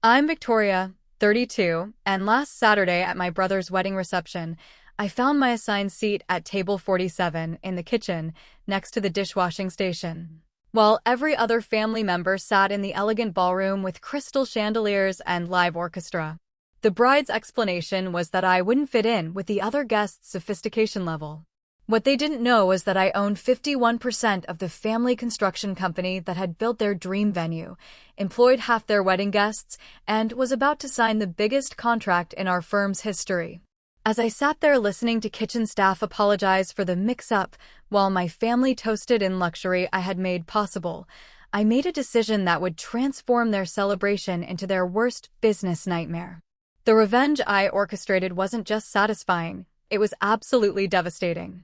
I'm Victoria, 32, and last Saturday at my brother's wedding reception, I found my assigned seat at table 47 in the kitchen, next to the dishwashing station. While every other family member sat in the elegant ballroom with crystal chandeliers and live orchestra. The bride's explanation was that I wouldn't fit in with the other guests' sophistication level. What they didn't know was that I owned 51% of the family construction company that had built their dream venue, employed half their wedding guests, and was about to sign the biggest contract in our firm's history. As I sat there listening to kitchen staff apologize for the mix-up while my family toasted in luxury I had made possible, I made a decision that would transform their celebration into their worst business nightmare. The revenge I orchestrated wasn't just satisfying, it was absolutely devastating.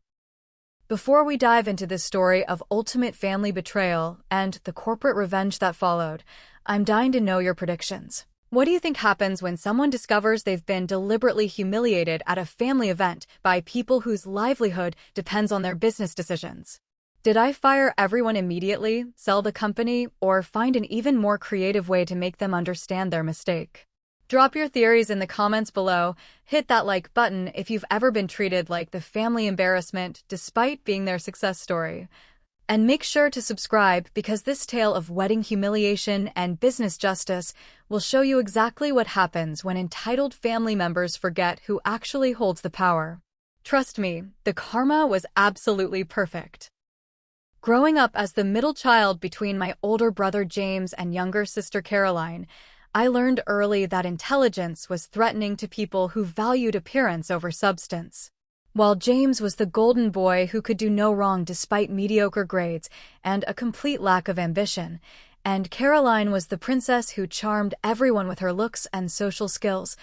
Before we dive into this story of ultimate family betrayal and the corporate revenge that followed, I'm dying to know your predictions. What do you think happens when someone discovers they've been deliberately humiliated at a family event by people whose livelihood depends on their business decisions? Did I fire everyone immediately, sell the company, or find an even more creative way to make them understand their mistake? Drop your theories in the comments below, hit that like button if you've ever been treated like the family embarrassment despite being their success story. And make sure to subscribe because this tale of wedding humiliation and business justice will show you exactly what happens when entitled family members forget who actually holds the power. Trust me, the karma was absolutely perfect. Growing up as the middle child between my older brother James and younger sister Caroline, I learned early that intelligence was threatening to people who valued appearance over substance. While James was the golden boy who could do no wrong despite mediocre grades and a complete lack of ambition, and Caroline was the princess who charmed everyone with her looks and social skills,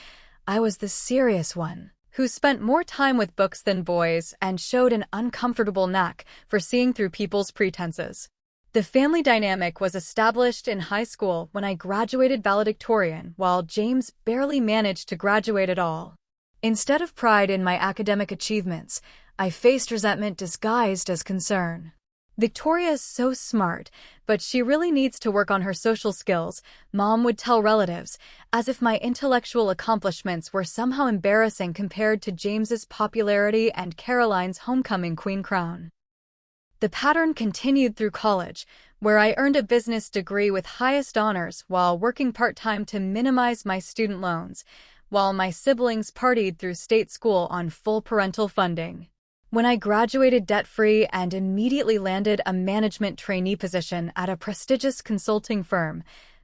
I was the serious one, who spent more time with books than boys and showed an uncomfortable knack for seeing through people's pretenses. The family dynamic was established in high school when I graduated valedictorian, while James barely managed to graduate at all. Instead of pride in my academic achievements, I faced resentment disguised as concern. Victoria is so smart, but she really needs to work on her social skills, Mom would tell relatives, as if my intellectual accomplishments were somehow embarrassing compared to James's popularity and Caroline's homecoming queen crown. The pattern continued through college, where I earned a business degree with highest honors while working part-time to minimize my student loans, while my siblings partied through state school on full parental funding. When I graduated debt-free and immediately landed a management trainee position at a prestigious consulting firm,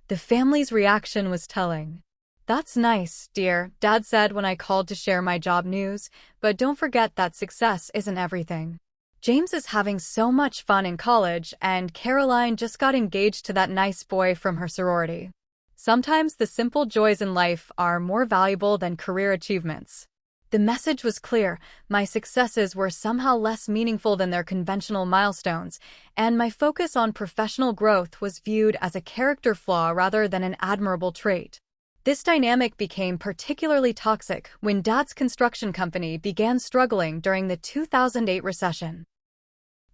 the family's reaction was telling. "That's nice, dear," Dad said when I called to share my job news, "but don't forget that success isn't everything. James is having so much fun in college, and Caroline just got engaged to that nice boy from her sorority. Sometimes the simple joys in life are more valuable than career achievements." The message was clear. My successes were somehow less meaningful than their conventional milestones, and my focus on professional growth was viewed as a character flaw rather than an admirable trait. This dynamic became particularly toxic when Dad's construction company began struggling during the 2008 recession.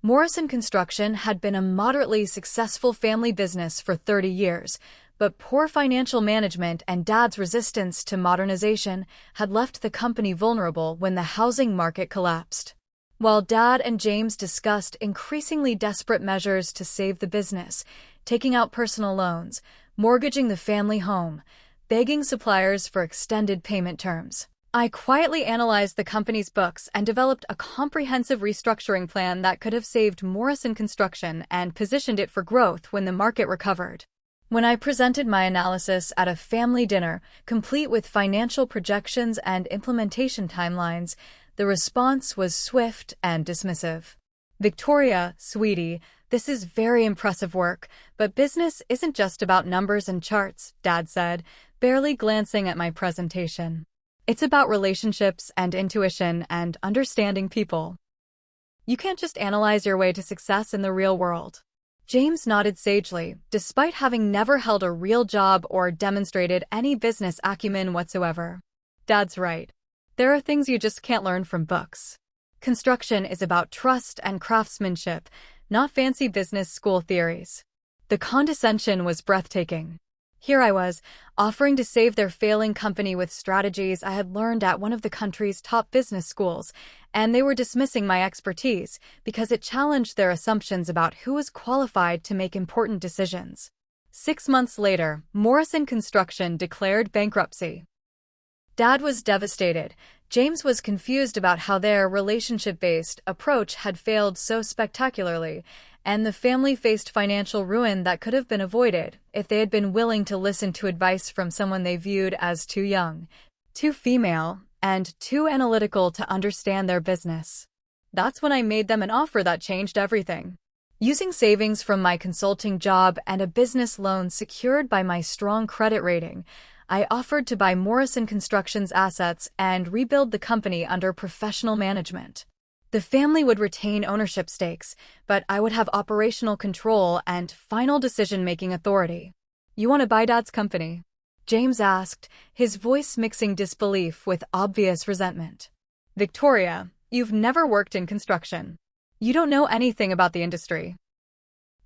Morrison Construction had been a moderately successful family business for 30 years, but poor financial management and Dad's resistance to modernization had left the company vulnerable when the housing market collapsed. While Dad and James discussed increasingly desperate measures to save the business, taking out personal loans, mortgaging the family home, begging suppliers for extended payment terms, I quietly analyzed the company's books and developed a comprehensive restructuring plan that could have saved Morrison Construction and positioned it for growth when the market recovered. When I presented my analysis at a family dinner, complete with financial projections and implementation timelines, the response was swift and dismissive. "Victoria, sweetie, this is very impressive work, but business isn't just about numbers and charts," Dad said, barely glancing at my presentation. "It's about relationships and intuition and understanding people. You can't just analyze your way to success in the real world." James nodded sagely, despite having never held a real job or demonstrated any business acumen whatsoever. "Dad's right. There are things you just can't learn from books. Construction is about trust and craftsmanship, not fancy business school theories." The condescension was breathtaking. Here I was, offering to save their failing company with strategies I had learned at one of the country's top business schools, and they were dismissing my expertise because it challenged their assumptions about who was qualified to make important decisions. 6 months later, Morrison Construction declared bankruptcy. Dad was devastated. James was confused about how their relationship-based approach had failed so spectacularly, and the family faced financial ruin that could have been avoided if they had been willing to listen to advice from someone they viewed as too young, too female, and too analytical to understand their business. That's when I made them an offer that changed everything. Using savings from my consulting job and a business loan secured by my strong credit rating, I offered to buy Morrison Construction's assets and rebuild the company under professional management. The family would retain ownership stakes, but I would have operational control and final decision-making authority. "You want to buy Dad's company?" James asked, his voice mixing disbelief with obvious resentment. "Victoria, you've never worked in construction. You don't know anything about the industry.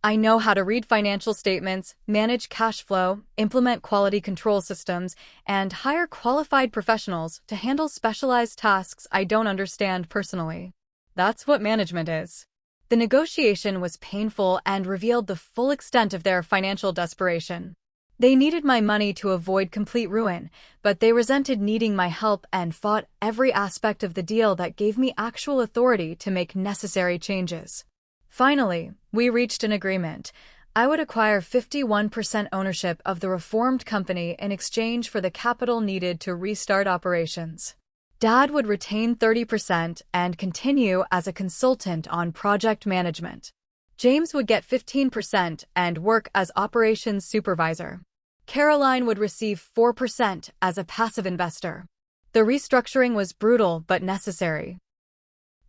I know how to read financial statements, manage cash flow, implement quality control systems, and hire qualified professionals to handle specialized tasks I don't understand personally. That's what management is." The negotiation was painful and revealed the full extent of their financial desperation. They needed my money to avoid complete ruin, but they resented needing my help and fought every aspect of the deal that gave me actual authority to make necessary changes. Finally, we reached an agreement. I would acquire 51% ownership of the reformed company in exchange for the capital needed to restart operations. Dad would retain 30% and continue as a consultant on project management. James would get 15% and work as operations supervisor. Caroline would receive 4% as a passive investor. The restructuring was brutal but necessary.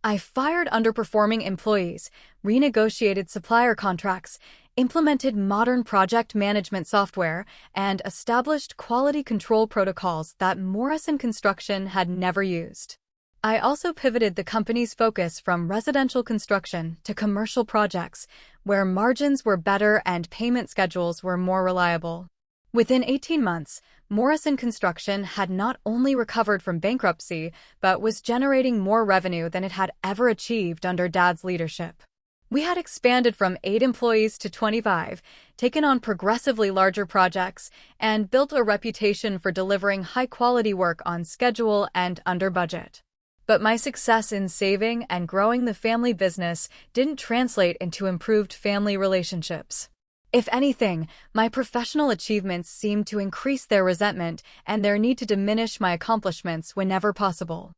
I fired underperforming employees, renegotiated supplier contracts, implemented modern project management software, and established quality control protocols that Morrison Construction had never used. I also pivoted the company's focus from residential construction to commercial projects, where margins were better and payment schedules were more reliable. Within 18 months, Morrison Construction had not only recovered from bankruptcy, but was generating more revenue than it had ever achieved under Dad's leadership. We had expanded from 8 employees to 25, taken on progressively larger projects, and built a reputation for delivering high-quality work on schedule and under budget. But my success in saving and growing the family business didn't translate into improved family relationships. If anything, my professional achievements seemed to increase their resentment and their need to diminish my accomplishments whenever possible.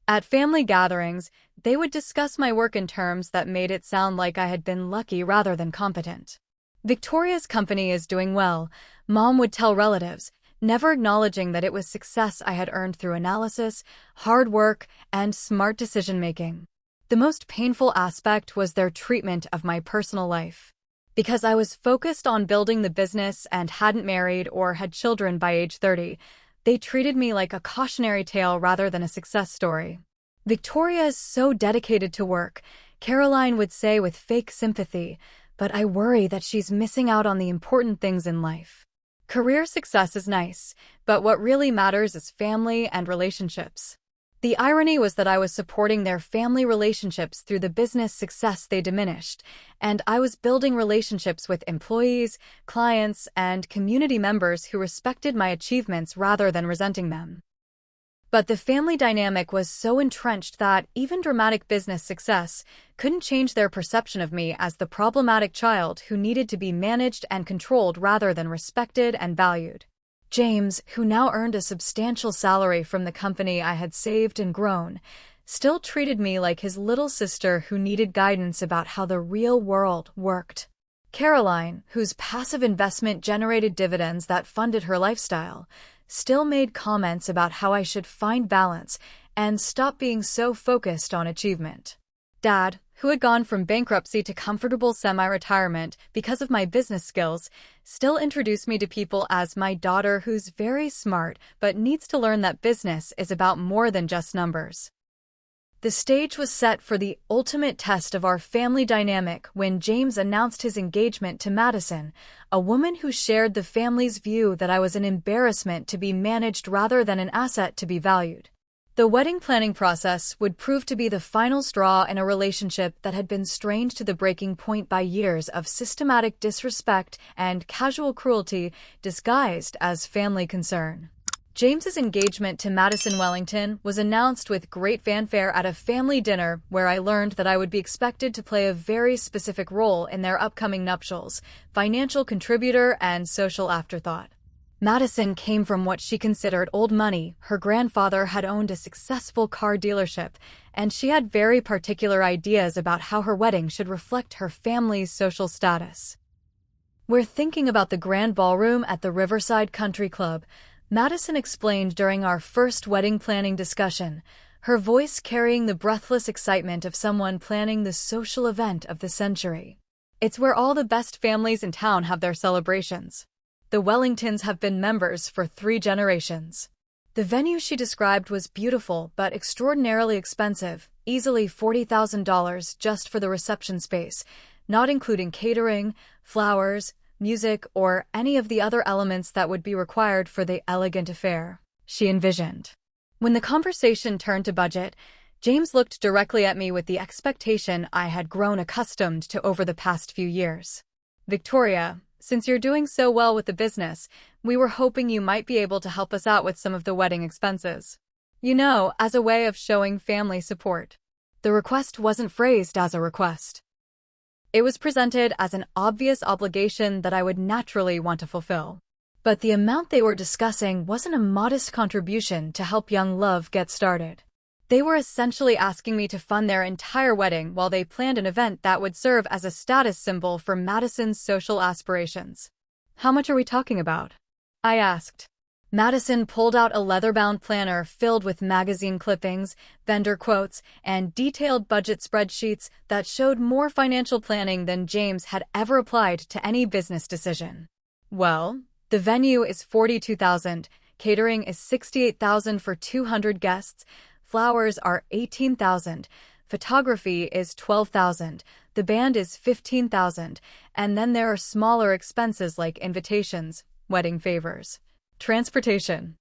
At family gatherings, they would discuss my work in terms that made it sound like I had been lucky rather than competent. "Victoria's company is doing well," Mom would tell relatives, never acknowledging that it was success I had earned through analysis, hard work, and smart decision-making. The most painful aspect was their treatment of my personal life. Because I was focused on building the business and hadn't married or had children by age 30, they treated me like a cautionary tale rather than a success story. "Victoria is so dedicated to work," Caroline would say with fake sympathy, "but I worry that she's missing out on the important things in life. Career success is nice, but what really matters is family and relationships." The irony was that I was supporting their family relationships through the business success they diminished, and I was building relationships with employees, clients, and community members who respected my achievements rather than resenting them. But the family dynamic was so entrenched that even dramatic business success couldn't change their perception of me as the problematic child who needed to be managed and controlled rather than respected and valued. James, who now earned a substantial salary from the company I had saved and grown, still treated me like his little sister who needed guidance about how the real world worked. Caroline, whose passive investment generated dividends that funded her lifestyle, still made comments about how I should find balance and stop being so focused on achievement. Dad, who had gone from bankruptcy to comfortable semi-retirement because of my business skills, still introduced me to people as my daughter who's very smart but needs to learn that business is about more than just numbers. The stage was set for the ultimate test of our family dynamic when James announced his engagement to Madison, a woman who shared the family's view that I was an embarrassment to be managed rather than an asset to be valued. The wedding planning process would prove to be the final straw in a relationship that had been strained to the breaking point by years of systematic disrespect and casual cruelty disguised as family concern. James's engagement to Madison Wellington was announced with great fanfare at a family dinner where I learned that I would be expected to play a very specific role in their upcoming nuptials, financial contributor and social afterthought. Madison came from what she considered old money. Her grandfather had owned a successful car dealership, and she had very particular ideas about how her wedding should reflect her family's social status. "We're thinking about the grand ballroom at the Riverside Country Club," Madison explained during our first wedding planning discussion, her voice carrying the breathless excitement of someone planning the social event of the century. "It's where all the best families in town have their celebrations. The Wellingtons have been members for 3 generations." The venue she described was beautiful but extraordinarily expensive, easily $40,000 just for the reception space, not including catering, flowers, music, or any of the other elements that would be required for the elegant affair she envisioned. When the conversation turned to budget, James looked directly at me with the expectation I had grown accustomed to over the past few years. "Victoria, since you're doing so well with the business, we were hoping you might be able to help us out with some of the wedding expenses. You know, as a way of showing family support." The request wasn't phrased as a request. It was presented as an obvious obligation that I would naturally want to fulfill. But the amount they were discussing wasn't a modest contribution to help young love get started. They were essentially asking me to fund their entire wedding while they planned an event that would serve as a status symbol for Madison's social aspirations. "How much are we talking about?" I asked. Madison pulled out a leather-bound planner filled with magazine clippings, vendor quotes, and detailed budget spreadsheets that showed more financial planning than James had ever applied to any business decision. "Well, the venue is $42,000, catering is $68,000 for 200 guests, flowers are $18,000, photography is $12,000, the band is $15,000, and then there are smaller expenses like invitations, wedding favors, transportation."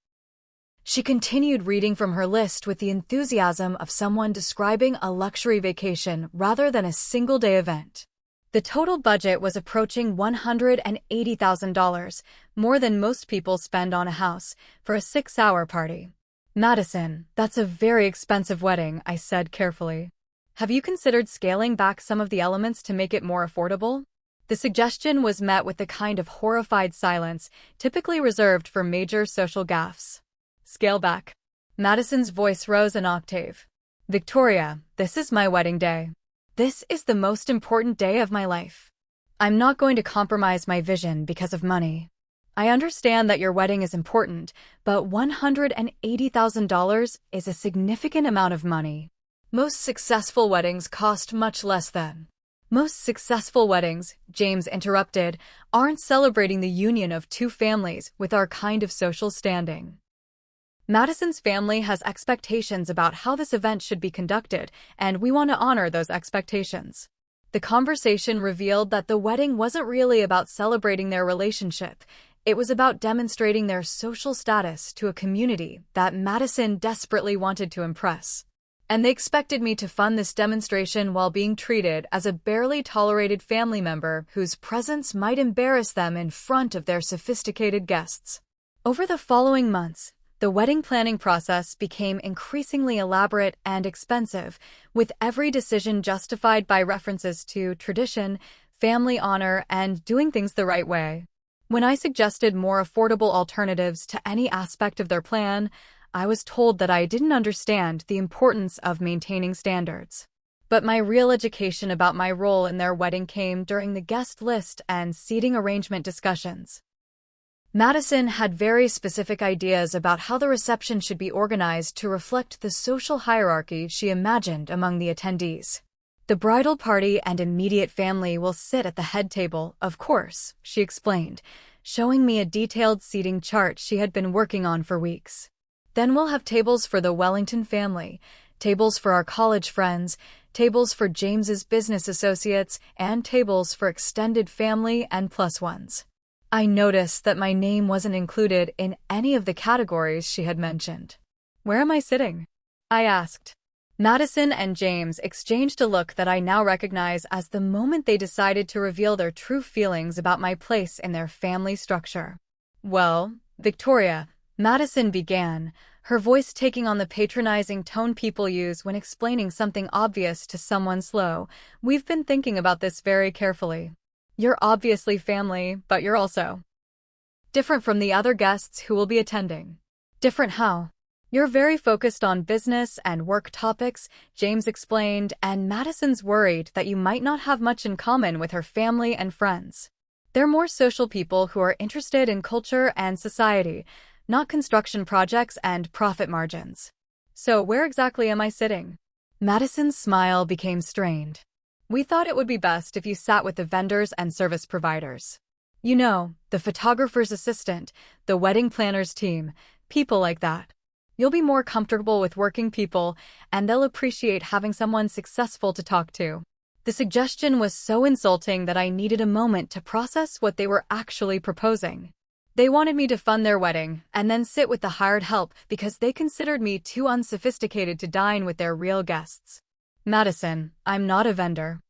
She continued reading from her list with the enthusiasm of someone describing a luxury vacation rather than a single-day event. The total budget was approaching $180,000, more than most people spend on a house, for a 6-hour party. "Madison, that's a very expensive wedding," I said carefully. "Have you considered scaling back some of the elements to make it more affordable?" The suggestion was met with the kind of horrified silence typically reserved for major social gaffes. "Scale back." Madison's voice rose an octave. "Victoria, this is my wedding day. This is the most important day of my life. I'm not going to compromise my vision because of money. I understand that your wedding is important, but $180,000 is a significant amount of money. Most successful weddings cost much less than." "Most successful weddings," James interrupted, "aren't celebrating the union of 2 families with our kind of social standing." Madison's family has expectations about how this event should be conducted, and we want to honor those expectations. The conversation revealed that the wedding wasn't really about celebrating their relationship. It was about demonstrating their social status to a community that Madison desperately wanted to impress. And they expected me to fund this demonstration while being treated as a barely tolerated family member whose presence might embarrass them in front of their sophisticated guests. Over the following months, the wedding planning process became increasingly elaborate and expensive, with every decision justified by references to tradition, family honor, and doing things the right way. When I suggested more affordable alternatives to any aspect of their plan, I was told that I didn't understand the importance of maintaining standards. But my real education about my role in their wedding came during the guest list and seating arrangement discussions. Madison had very specific ideas about how the reception should be organized to reflect the social hierarchy she imagined among the attendees. "The bridal party and immediate family will sit at the head table, of course," she explained, showing me a detailed seating chart she had been working on for weeks. "Then we'll have tables for the Wellington family, tables for our college friends, tables for James's business associates, and tables for extended family and plus ones. I noticed that my name wasn't included in any of the categories she had mentioned. "Where am I sitting?" I asked. Madison and James exchanged a look that I now recognize as the moment they decided to reveal their true feelings about my place in their family structure. "Well, Victoria," Madison began, her voice taking on the patronizing tone people use when explaining something obvious to someone slow, "we've been thinking about this very carefully. You're obviously family, but you're also different from the other guests who will be attending." "Different how?" "You're very focused on business and work topics," James explained, "and Madison's worried that you might not have much in common with her family and friends. They're more social people who are interested in culture and society, not construction projects and profit margins." "So where exactly am I sitting?" Madison's smile became strained. "We thought it would be best if you sat with the vendors and service providers. You know, the photographer's assistant, the wedding planner's team, people like that. You'll be more comfortable with working people, and they'll appreciate having someone successful to talk to." The suggestion was so insulting that I needed a moment to process what they were actually proposing. They wanted me to fund their wedding and then sit with the hired help because they considered me too unsophisticated to dine with their real guests. "Madison, I'm not a vendor.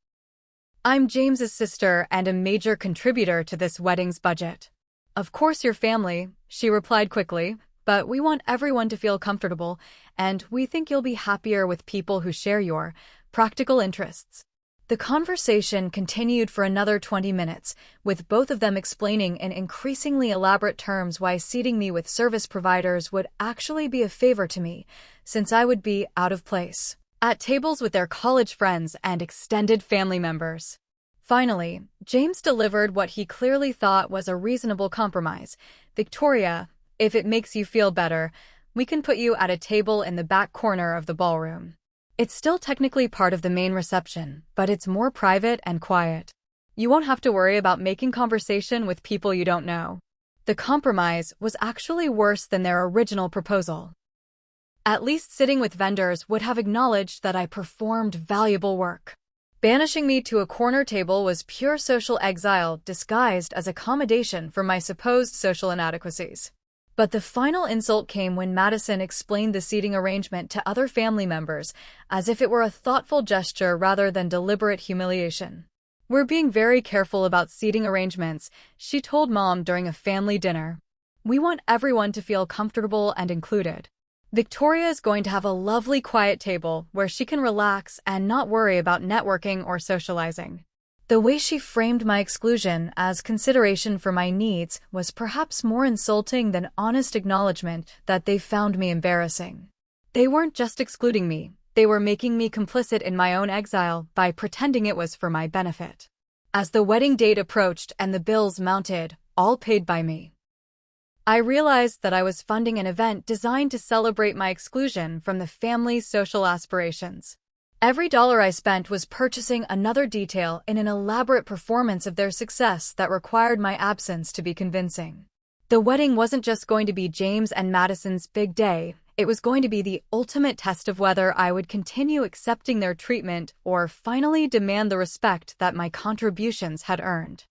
I'm James's sister and a major contributor to this wedding's budget." "Of course you're family," she replied quickly, "but we want everyone to feel comfortable, and we think you'll be happier with people who share your practical interests." The conversation continued for another 20 minutes, with both of them explaining in increasingly elaborate terms why seating me with service providers would actually be a favor to me, since I would be out of place at tables with their college friends and extended family members. Finally, James delivered what he clearly thought was a reasonable compromise. "Victoria, if it makes you feel better, we can put you at a table in the back corner of the ballroom. It's still technically part of the main reception, but it's more private and quiet. You won't have to worry about making conversation with people you don't know." The compromise was actually worse than their original proposal. At least sitting with vendors would have acknowledged that I performed valuable work. Banishing me to a corner table was pure social exile disguised as accommodation for my supposed social inadequacies. But the final insult came when Madison explained the seating arrangement to other family members, as if it were a thoughtful gesture rather than deliberate humiliation. "We're being very careful about seating arrangements," she told Mom during a family dinner. "We want everyone to feel comfortable and included. Victoria is going to have a lovely quiet table where she can relax and not worry about networking or socializing." The way she framed my exclusion as consideration for my needs was perhaps more insulting than honest acknowledgement that they found me embarrassing. They weren't just excluding me, they were making me complicit in my own exile by pretending it was for my benefit. As the wedding date approached and the bills mounted, all paid by me, I realized that I was funding an event designed to celebrate my exclusion from the family's social aspirations. Every dollar I spent was purchasing another detail in an elaborate performance of their success that required my absence to be convincing. The wedding wasn't just going to be James and Madison's big day, it was going to be the ultimate test of whether I would continue accepting their treatment or finally demand the respect that my contributions had earned.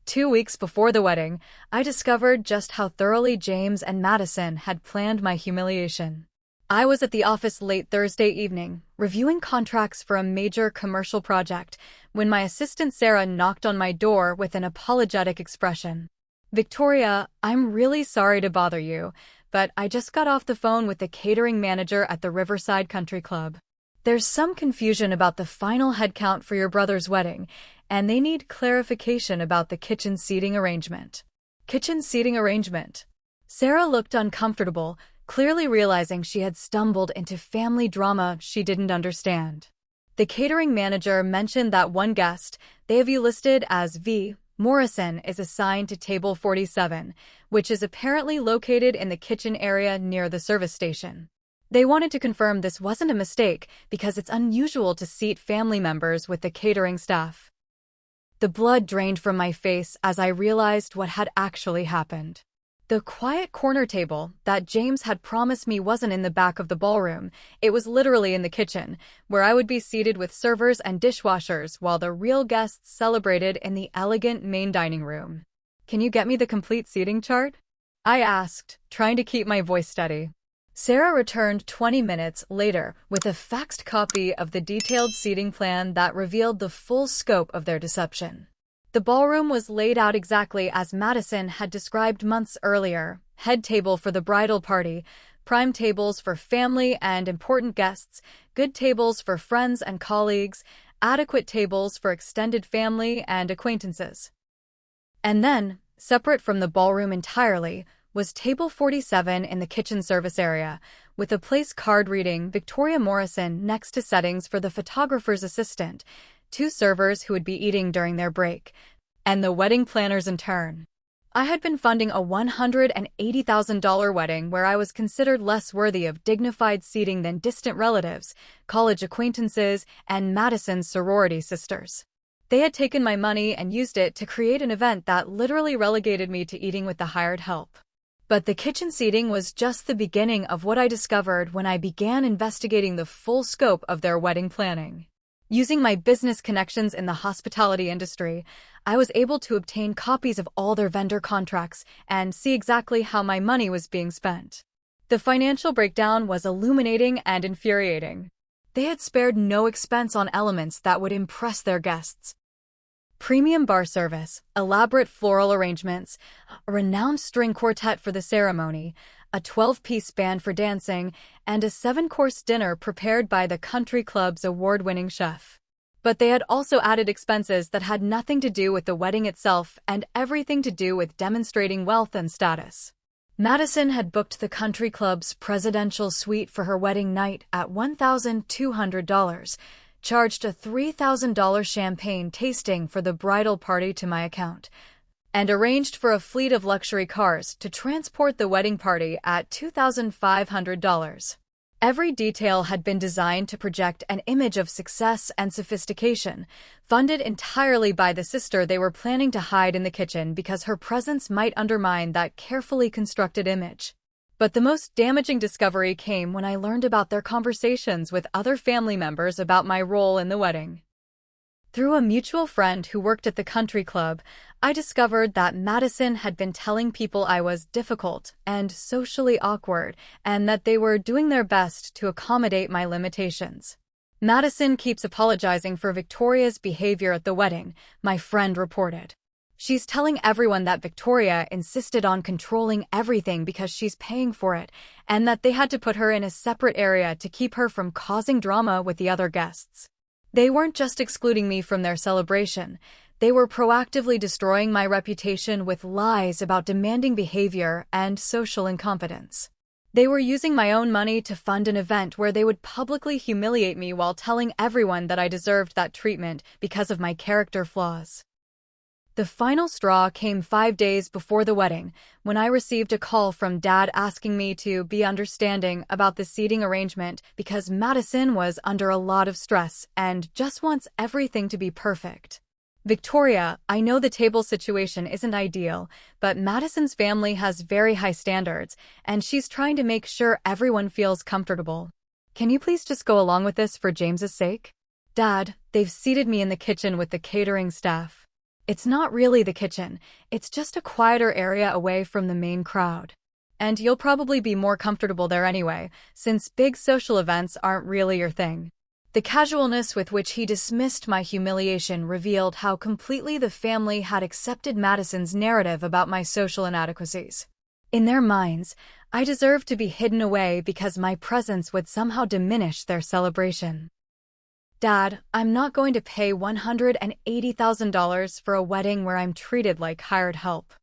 2 weeks before the wedding, I discovered just how thoroughly James and Madison had planned my humiliation. I was at the office late Thursday evening, reviewing contracts for a major commercial project, when my assistant Sarah knocked on my door with an apologetic expression. "Victoria, I'm really sorry to bother you, but I just got off the phone with the catering manager at the Riverside Country Club. There's some confusion about the final headcount for your brother's wedding, and they need clarification about the kitchen seating arrangement." "Kitchen seating arrangement?" Sarah looked uncomfortable, clearly realizing she had stumbled into family drama she didn't understand. The catering manager mentioned that one guest, they have you listed as V. Morrison, is assigned to table 47, which is apparently located in the kitchen area near the service station. They wanted to confirm this wasn't a mistake because it's unusual to seat family members with the catering staff. The blood drained from my face as I realized what had actually happened. The quiet corner table that James had promised me wasn't in the back of the ballroom. It was literally in the kitchen, where I would be seated with servers and dishwashers while the real guests celebrated in the elegant main dining room. "Can you get me the complete seating chart?" I asked, trying to keep my voice steady. Sarah returned 20 minutes later with a faxed copy of the detailed seating plan that revealed the full scope of their deception. The ballroom was laid out exactly as Madison had described months earlier: head table for the bridal party, prime tables for family and important guests, good tables for friends and colleagues, adequate tables for extended family and acquaintances. And then, separate from the ballroom entirely, was table 47 in the kitchen service area, with a place card reading Victoria Morrison next to settings for the photographer's assistant, 2 servers who would be eating during their break, and the wedding planner's intern. I had been funding a $180,000 wedding where I was considered less worthy of dignified seating than distant relatives, college acquaintances, and Madison's sorority sisters. They had taken my money and used it to create an event that literally relegated me to eating with the hired help. But the kitchen seating was just the beginning of what I discovered when I began investigating the full scope of their wedding planning. Using my business connections in the hospitality industry, I was able to obtain copies of all their vendor contracts and see exactly how my money was being spent. The financial breakdown was illuminating and infuriating. They had spared no expense on elements that would impress their guests. Premium bar service, elaborate floral arrangements, a renowned string quartet for the ceremony, a 12-piece band for dancing, and a 7-course dinner prepared by the country club's award-winning chef. But they had also added expenses that had nothing to do with the wedding itself and everything to do with demonstrating wealth and status. Madison had booked the country club's presidential suite for her wedding night at $1,200, charged a $3,000 champagne tasting for the bridal party to my account, and arranged for a fleet of luxury cars to transport the wedding party at $2,500. Every detail had been designed to project an image of success and sophistication, funded entirely by the sister they were planning to hide in the kitchen because her presence might undermine that carefully constructed image. But the most damaging discovery came when I learned about their conversations with other family members about my role in the wedding. Through a mutual friend who worked at the country club, I discovered that Madison had been telling people I was difficult and socially awkward, and that they were doing their best to accommodate my limitations. "Madison keeps apologizing for Victoria's behavior at the wedding," my friend reported. "She's telling everyone that Victoria insisted on controlling everything because she's paying for it, and that they had to put her in a separate area to keep her from causing drama with the other guests. They weren't just excluding me from their celebration, they were proactively destroying my reputation with lies about demanding behavior and social incompetence. They were using my own money to fund an event where they would publicly humiliate me while telling everyone that I deserved that treatment because of my character flaws." The final straw came 5 days before the wedding, when I received a call from Dad asking me to be understanding about the seating arrangement because Madison was under a lot of stress and just wants everything to be perfect. "Victoria, I know the table situation isn't ideal, but Madison's family has very high standards, and she's trying to make sure everyone feels comfortable. Can you please just go along with this for James's sake? Dad, they've seated me in the kitchen with the catering staff. It's not really the kitchen, it's just a quieter area away from the main crowd. And you'll probably be more comfortable there anyway, since big social events aren't really your thing." The casualness with which he dismissed my humiliation revealed how completely the family had accepted Madison's narrative about my social inadequacies. In their minds, I deserved to be hidden away because my presence would somehow diminish their celebration. "Dad, I'm not going to pay $180,000 for a wedding where I'm treated like hired help.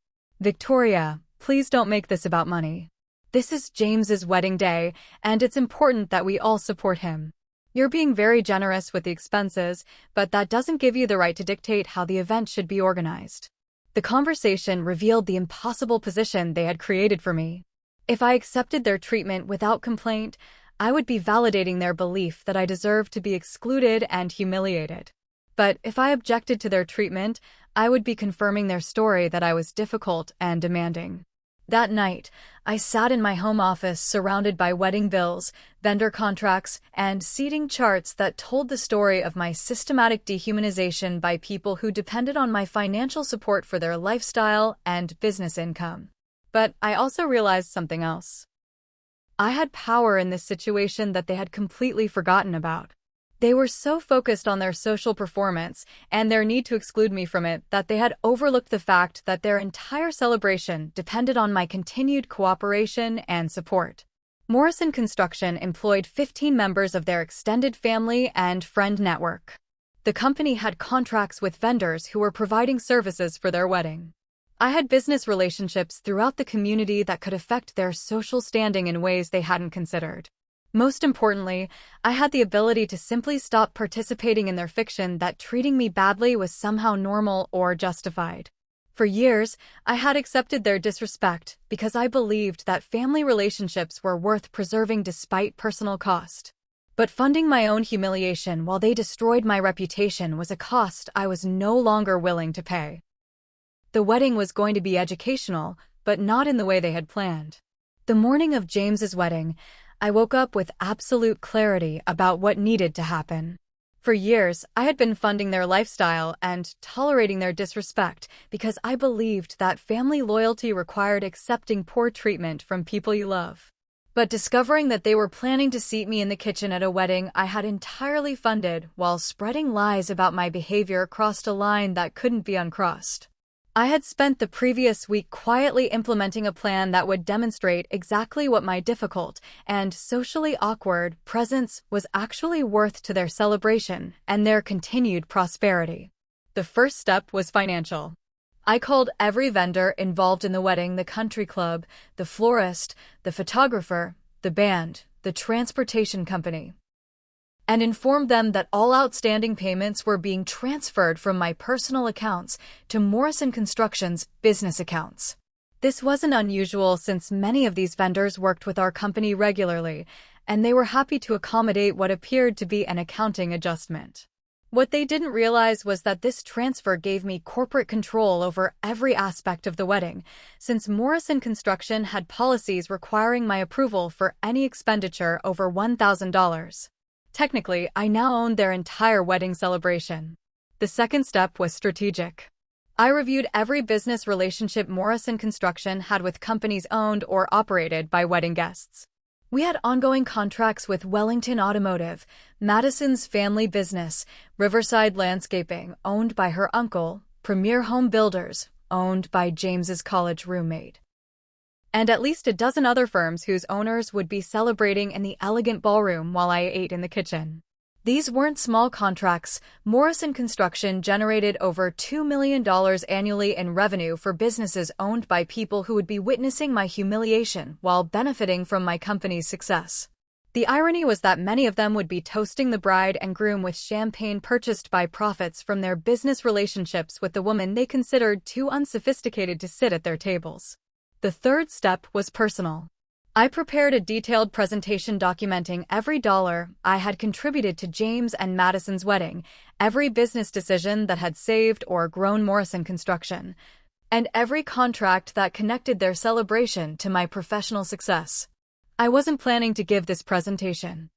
Victoria, please don't make this about money. This is James's wedding day, and it's important that we all support him. You're being very generous with the expenses, but that doesn't give you the right to dictate how the event should be organized." The conversation revealed the impossible position they had created for me. If I accepted their treatment without complaint, I would be validating their belief that I deserved to be excluded and humiliated. But if I objected to their treatment, I would be confirming their story that I was difficult and demanding. That night, I sat in my home office surrounded by wedding bills, vendor contracts, and seating charts that told the story of my systematic dehumanization by people who depended on my financial support for their lifestyle and business income. But I also realized something else. I had power in this situation that they had completely forgotten about. They were so focused on their social performance and their need to exclude me from it that they had overlooked the fact that their entire celebration depended on my continued cooperation and support. Morrison Construction employed 15 members of their extended family and friend network. The company had contracts with vendors who were providing services for their wedding. I had business relationships throughout the community that could affect their social standing in ways they hadn't considered. Most importantly, I had the ability to simply stop participating in their fiction that treating me badly was somehow normal or justified. For years, I had accepted their disrespect because I believed that family relationships were worth preserving despite personal cost. But funding my own humiliation while they destroyed my reputation was a cost I was no longer willing to pay. The wedding was going to be educational, but not in the way they had planned. The morning of James's wedding, I woke up with absolute clarity about what needed to happen. For years, I had been funding their lifestyle and tolerating their disrespect because I believed that family loyalty required accepting poor treatment from people you love. But discovering that they were planning to seat me in the kitchen at a wedding I had entirely funded while spreading lies about my behavior crossed a line that couldn't be uncrossed. I had spent the previous week quietly implementing a plan that would demonstrate exactly what my difficult and socially awkward presence was actually worth to their celebration and their continued prosperity. The first step was financial. I called every vendor involved in the wedding: the country club, the florist, the photographer, the band, the transportation company, and informed them that all outstanding payments were being transferred from my personal accounts to Morrison Construction's business accounts. This wasn't unusual since many of these vendors worked with our company regularly, and they were happy to accommodate what appeared to be an accounting adjustment. What they didn't realize was that this transfer gave me corporate control over every aspect of the wedding, since Morrison Construction had policies requiring my approval for any expenditure over $1,000. Technically, I now owned their entire wedding celebration. The second step was strategic. I reviewed every business relationship Morrison Construction had with companies owned or operated by wedding guests. We had ongoing contracts with Wellington Automotive, Madison's family business, Riverside Landscaping, owned by her uncle, Premier Home Builders, owned by James's college roommate, and at least a dozen other firms whose owners would be celebrating in the elegant ballroom while I ate in the kitchen. These weren't small contracts. Morrison Construction generated over $2 million annually in revenue for businesses owned by people who would be witnessing my humiliation while benefiting from my company's success. The irony was that many of them would be toasting the bride and groom with champagne purchased by profits from their business relationships with the woman they considered too unsophisticated to sit at their tables. The third step was personal. I prepared a detailed presentation documenting every dollar I had contributed to James and Madison's wedding, every business decision that had saved or grown Morrison Construction, and every contract that connected their celebration to my professional success. I wasn't planning to give this presentation.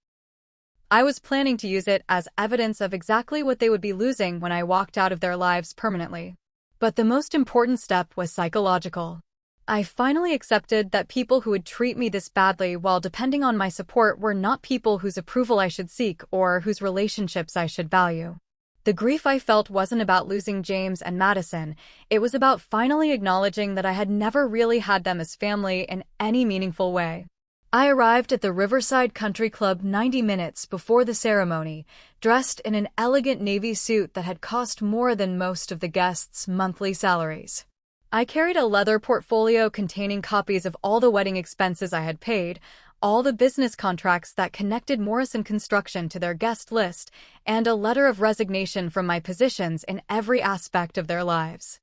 I was planning to use it as evidence of exactly what they would be losing when I walked out of their lives permanently. But the most important step was psychological. I finally accepted that people who would treat me this badly while depending on my support were not people whose approval I should seek or whose relationships I should value. The grief I felt wasn't about losing James and Madison. It was about finally acknowledging that I had never really had them as family in any meaningful way. I arrived at the Riverside Country Club 90 minutes before the ceremony, dressed in an elegant navy suit that had cost more than most of the guests' monthly salaries. I carried a leather portfolio containing copies of all the wedding expenses I had paid, all the business contracts that connected Morrison Construction to their guest list, and a letter of resignation from my positions in every aspect of their lives.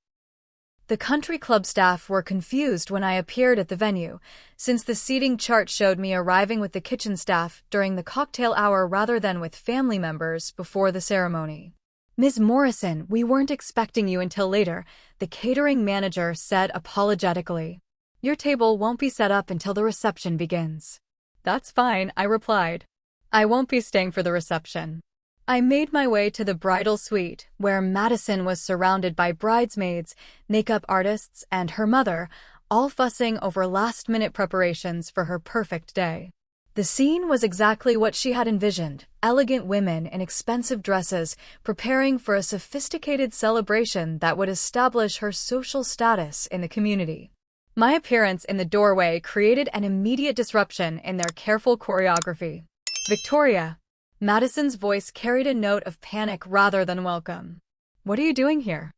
The country club staff were confused when I appeared at the venue, since the seating chart showed me arriving with the kitchen staff during the cocktail hour rather than with family members before the ceremony. "Ms. Morrison, we weren't expecting you until later," the catering manager said apologetically. Your table won't be set up until the reception begins. That's fine, I replied. I won't be staying for the reception. I made my way to the bridal suite, where Madison was surrounded by bridesmaids, makeup artists, and her mother, all fussing over last-minute preparations for her perfect day. The scene was exactly what she had envisioned: elegant women in expensive dresses preparing for a sophisticated celebration that would establish her social status in the community. My appearance in the doorway created an immediate disruption in their careful choreography. Victoria. Madison's voice carried a note of panic rather than welcome. What are you doing here?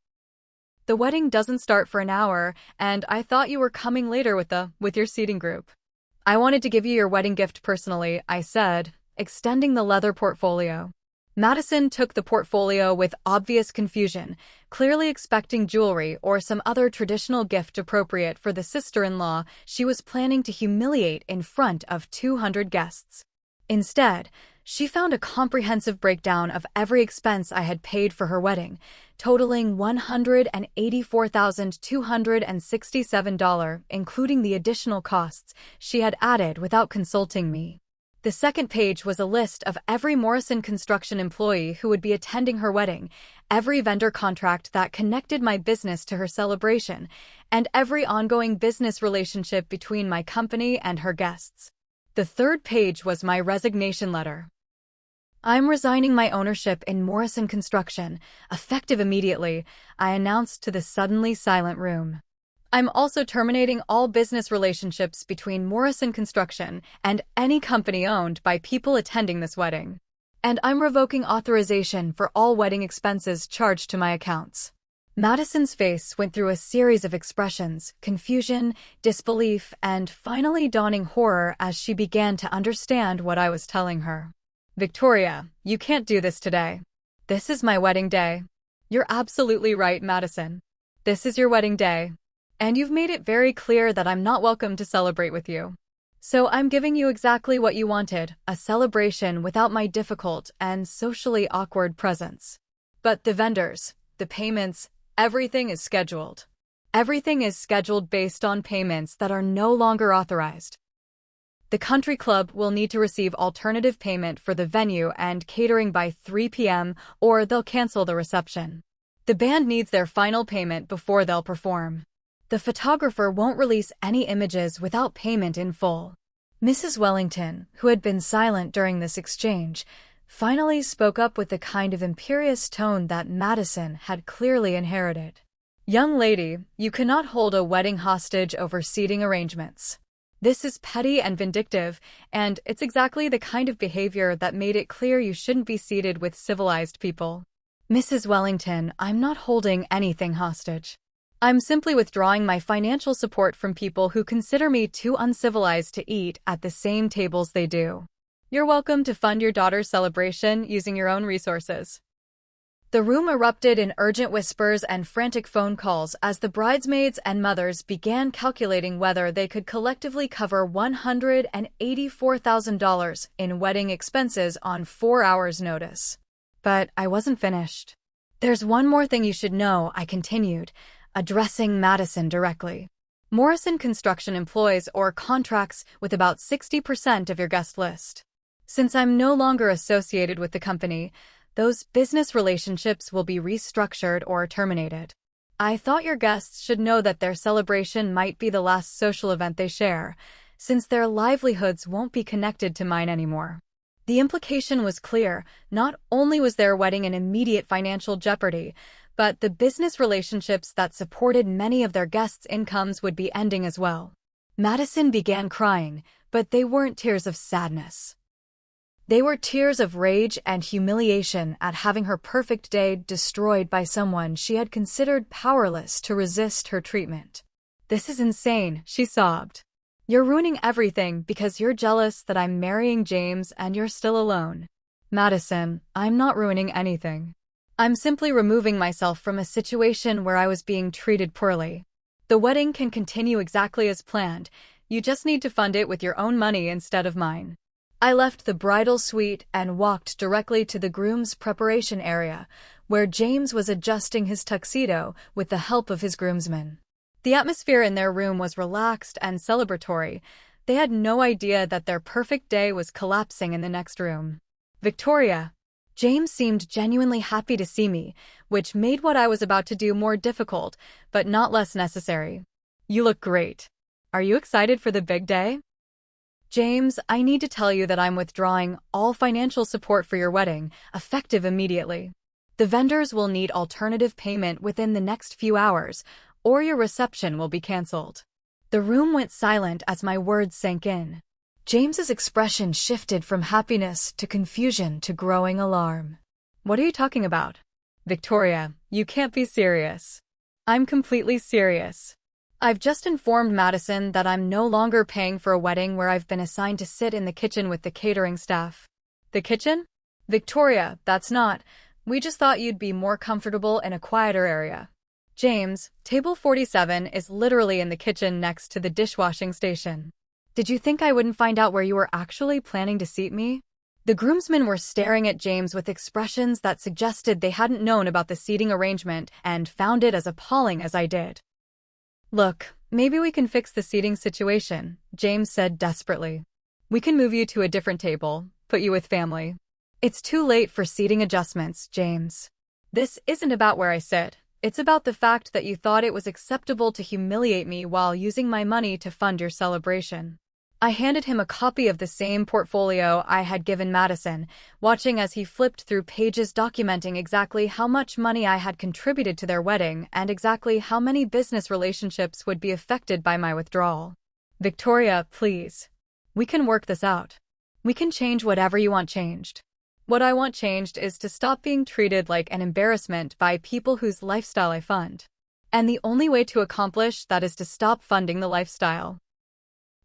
The wedding doesn't start for an hour, and I thought you were coming later with your seating group. I wanted to give you your wedding gift personally, I said, extending the leather portfolio. Madison took the portfolio with obvious confusion, clearly expecting jewelry or some other traditional gift appropriate for the sister-in-law she was planning to humiliate in front of 200 guests. Instead, she found a comprehensive breakdown of every expense I had paid for her wedding, totaling $184,267, including the additional costs she had added without consulting me. The second page was a list of every Morrison Construction employee who would be attending her wedding, every vendor contract that connected my business to her celebration, and every ongoing business relationship between my company and her guests. The third page was my resignation letter. I'm resigning my ownership in Morrison Construction, effective immediately, I announced to the suddenly silent room. I'm also terminating all business relationships between Morrison Construction and any company owned by people attending this wedding. And I'm revoking authorization for all wedding expenses charged to my accounts. Madison's face went through a series of expressions: confusion, disbelief, and finally dawning horror as she began to understand what I was telling her. Victoria, you can't do this today. This is my wedding day. You're absolutely right, Madison. This is your wedding day. And you've made it very clear that I'm not welcome to celebrate with you. So I'm giving you exactly what you wanted, a celebration without my difficult and socially awkward presence. But the vendors, the payments, everything is scheduled. Everything is scheduled based on payments that are no longer authorized. The country club will need to receive alternative payment for the venue and catering by 3 p.m. or they'll cancel the reception. The band needs their final payment before they'll perform. The photographer won't release any images without payment in full. Mrs. Wellington, who had been silent during this exchange, finally spoke up with the kind of imperious tone that Madison had clearly inherited. Young lady, you cannot hold a wedding hostage over seating arrangements. This is petty and vindictive, and it's exactly the kind of behavior that made it clear you shouldn't be seated with civilized people. Mrs. Wellington, I'm not holding anything hostage. I'm simply withdrawing my financial support from people who consider me too uncivilized to eat at the same tables they do. You're welcome to fund your daughter's celebration using your own resources. The room erupted in urgent whispers and frantic phone calls as the bridesmaids and mothers began calculating whether they could collectively cover $184,000 in wedding expenses on 4 hours' notice. But I wasn't finished. There's one more thing you should know, I continued, addressing Madison directly. Morrison Construction employs or contracts with about 60% of your guest list. Since I'm no longer associated with the company, those business relationships will be restructured or terminated. I thought your guests should know that their celebration might be the last social event they share, since their livelihoods won't be connected to mine anymore. The implication was clear. Not only was their wedding in immediate financial jeopardy, but the business relationships that supported many of their guests' incomes would be ending as well. Madison began crying, but they weren't tears of sadness. They were tears of rage and humiliation at having her perfect day destroyed by someone she had considered powerless to resist her treatment. This is insane, she sobbed. You're ruining everything because you're jealous that I'm marrying James and you're still alone. Madison, I'm not ruining anything. I'm simply removing myself from a situation where I was being treated poorly. The wedding can continue exactly as planned. You just need to fund it with your own money instead of mine. I left the bridal suite and walked directly to the groom's preparation area, where James was adjusting his tuxedo with the help of his groomsmen. The atmosphere in their room was relaxed and celebratory. They had no idea that their perfect day was collapsing in the next room. Victoria. James seemed genuinely happy to see me, which made what I was about to do more difficult, but not less necessary. You look great. Are you excited for the big day? James, I need to tell you that I'm withdrawing all financial support for your wedding, effective immediately. The vendors will need alternative payment within the next few hours, or your reception will be canceled. The room went silent as my words sank in. James's expression shifted from happiness to confusion to growing alarm. What are you talking about? Victoria, you can't be serious. I'm completely serious. I've just informed Madison that I'm no longer paying for a wedding where I've been assigned to sit in the kitchen with the catering staff. The kitchen? Victoria, that's not. We just thought you'd be more comfortable in a quieter area. James, table 47 is literally in the kitchen next to the dishwashing station. Did you think I wouldn't find out where you were actually planning to seat me? The groomsmen were staring at James with expressions that suggested they hadn't known about the seating arrangement and found it as appalling as I did. Look, maybe we can fix the seating situation, James said desperately. We can move you to a different table, put you with family. It's too late for seating adjustments, James. This isn't about where I sit. It's about the fact that you thought it was acceptable to humiliate me while using my money to fund your celebration. I handed him a copy of the same portfolio I had given Madison, watching as he flipped through pages documenting exactly how much money I had contributed to their wedding and exactly how many business relationships would be affected by my withdrawal. Victoria, please. We can work this out. We can change whatever you want changed. What I want changed is to stop being treated like an embarrassment by people whose lifestyle I fund. And the only way to accomplish that is to stop funding the lifestyle.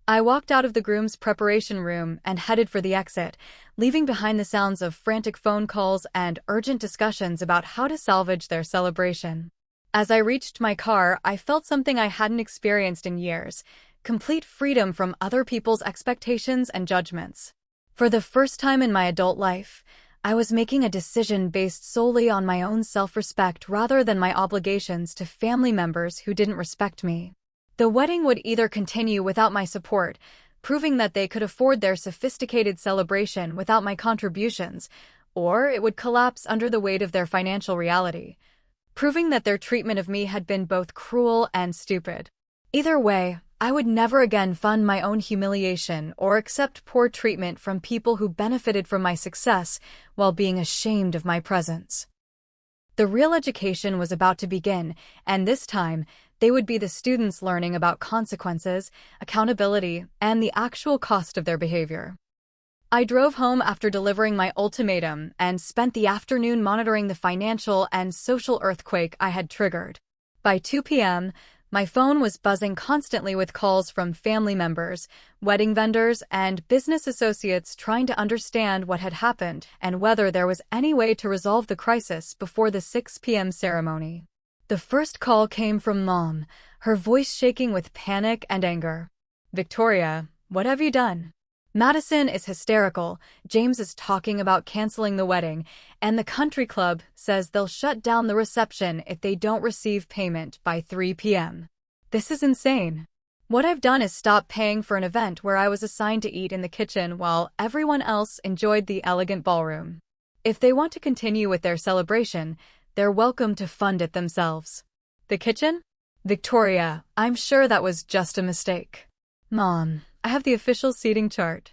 I walked out of the groom's preparation room and headed for the exit, leaving behind the sounds of frantic phone calls and urgent discussions about how to salvage their celebration. As I reached my car, I felt something I hadn't experienced in years: complete freedom from other people's expectations and judgments. For the first time in my adult life, I was making a decision based solely on my own self-respect rather than my obligations to family members who didn't respect me. The wedding would either continue without my support, proving that they could afford their sophisticated celebration without my contributions, or it would collapse under the weight of their financial reality, proving that their treatment of me had been both cruel and stupid. Either way, I would never again fund my own humiliation or accept poor treatment from people who benefited from my success while being ashamed of my presence. The real education was about to begin, and this time, they would be the students learning about consequences, accountability, and the actual cost of their behavior. I drove home after delivering my ultimatum and spent the afternoon monitoring the financial and social earthquake I had triggered. By 2 p.m., my phone was buzzing constantly with calls from family members, wedding vendors, and business associates trying to understand what had happened and whether there was any way to resolve the crisis before the 6 p.m. ceremony. The first call came from Mom, her voice shaking with panic and anger. Victoria, what have you done? Madison is hysterical, James is talking about canceling the wedding, and the country club says they'll shut down the reception if they don't receive payment by 3 p.m. This is insane. What I've done is stop paying for an event where I was assigned to eat in the kitchen while everyone else enjoyed the elegant ballroom. If they want to continue with their celebration, they're welcome to fund it themselves. The kitchen? Victoria, I'm sure that was just a mistake. Mom, I have the official seating chart.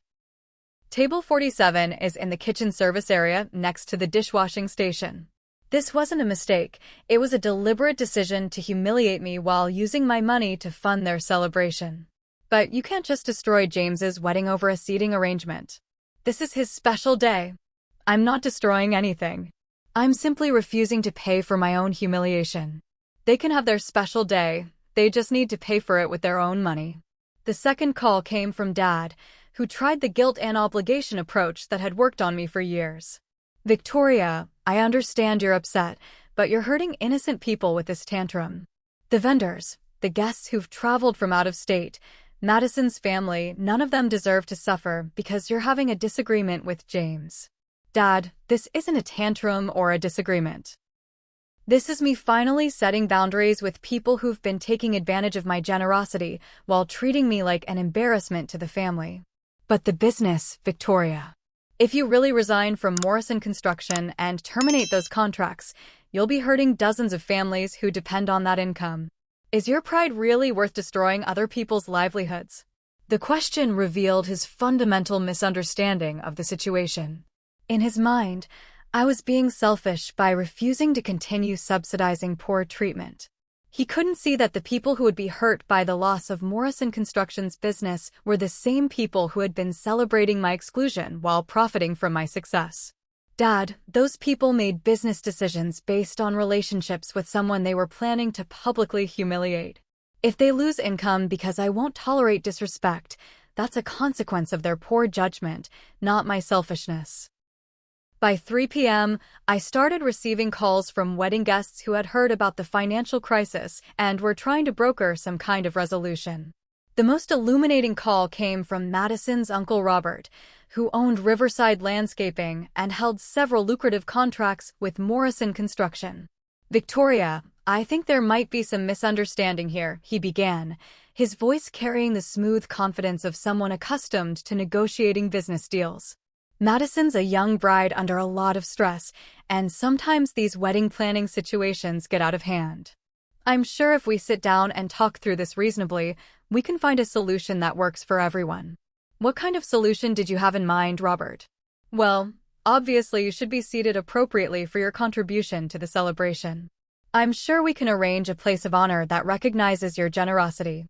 Table 47 is in the kitchen service area next to the dishwashing station. This wasn't a mistake. It was a deliberate decision to humiliate me while using my money to fund their celebration. But you can't just destroy James's wedding over a seating arrangement. This is his special day. I'm not destroying anything. I'm simply refusing to pay for my own humiliation. They can have their special day. They just need to pay for it with their own money. The second call came from Dad, who tried the guilt and obligation approach that had worked on me for years. Victoria, I understand you're upset, but you're hurting innocent people with this tantrum. The vendors, the guests who've traveled from out of state, Madison's family, none of them deserve to suffer because you're having a disagreement with James. Dad, this isn't a tantrum or a disagreement. This is me finally setting boundaries with people who've been taking advantage of my generosity while treating me like an embarrassment to the family. But the business, Victoria. If you really resign from Morrison Construction and terminate those contracts, you'll be hurting dozens of families who depend on that income. Is your pride really worth destroying other people's livelihoods? The question revealed his fundamental misunderstanding of the situation. In his mind, I was being selfish by refusing to continue subsidizing poor treatment. He couldn't see that the people who would be hurt by the loss of Morrison Construction's business were the same people who had been celebrating my exclusion while profiting from my success. Dad, those people made business decisions based on relationships with someone they were planning to publicly humiliate. If they lose income because I won't tolerate disrespect, that's a consequence of their poor judgment, not my selfishness. By 3 p.m., I started receiving calls from wedding guests who had heard about the financial crisis and were trying to broker some kind of resolution. The most illuminating call came from Madison's uncle Robert, who owned Riverside Landscaping and held several lucrative contracts with Morrison Construction. Victoria, I think there might be some misunderstanding here, he began, his voice carrying the smooth confidence of someone accustomed to negotiating business deals. Madison's a young bride under a lot of stress, and sometimes these wedding planning situations get out of hand. I'm sure if we sit down and talk through this reasonably, we can find a solution that works for everyone. What kind of solution did you have in mind, Robert? Well, obviously you should be seated appropriately for your contribution to the celebration. I'm sure we can arrange a place of honor that recognizes your generosity.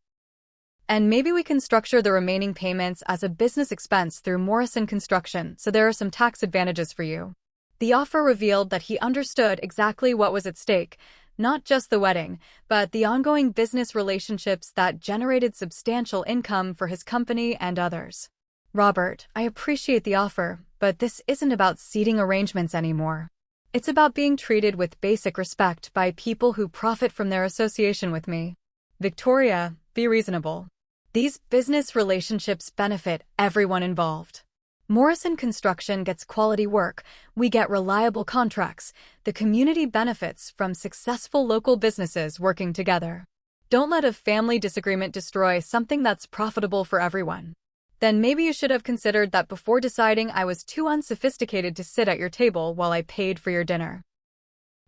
And maybe we can structure the remaining payments as a business expense through Morrison Construction, so there are some tax advantages for you. The offer revealed that he understood exactly what was at stake, not just the wedding, but the ongoing business relationships that generated substantial income for his company and others. Robert, I appreciate the offer, but this isn't about seating arrangements anymore. It's about being treated with basic respect by people who profit from their association with me. Victoria, be reasonable. These business relationships benefit everyone involved. Morrison Construction gets quality work, we get reliable contracts, the community benefits from successful local businesses working together. Don't let a family disagreement destroy something that's profitable for everyone. Then maybe you should have considered that before deciding I was too unsophisticated to sit at your table while I paid for your dinner.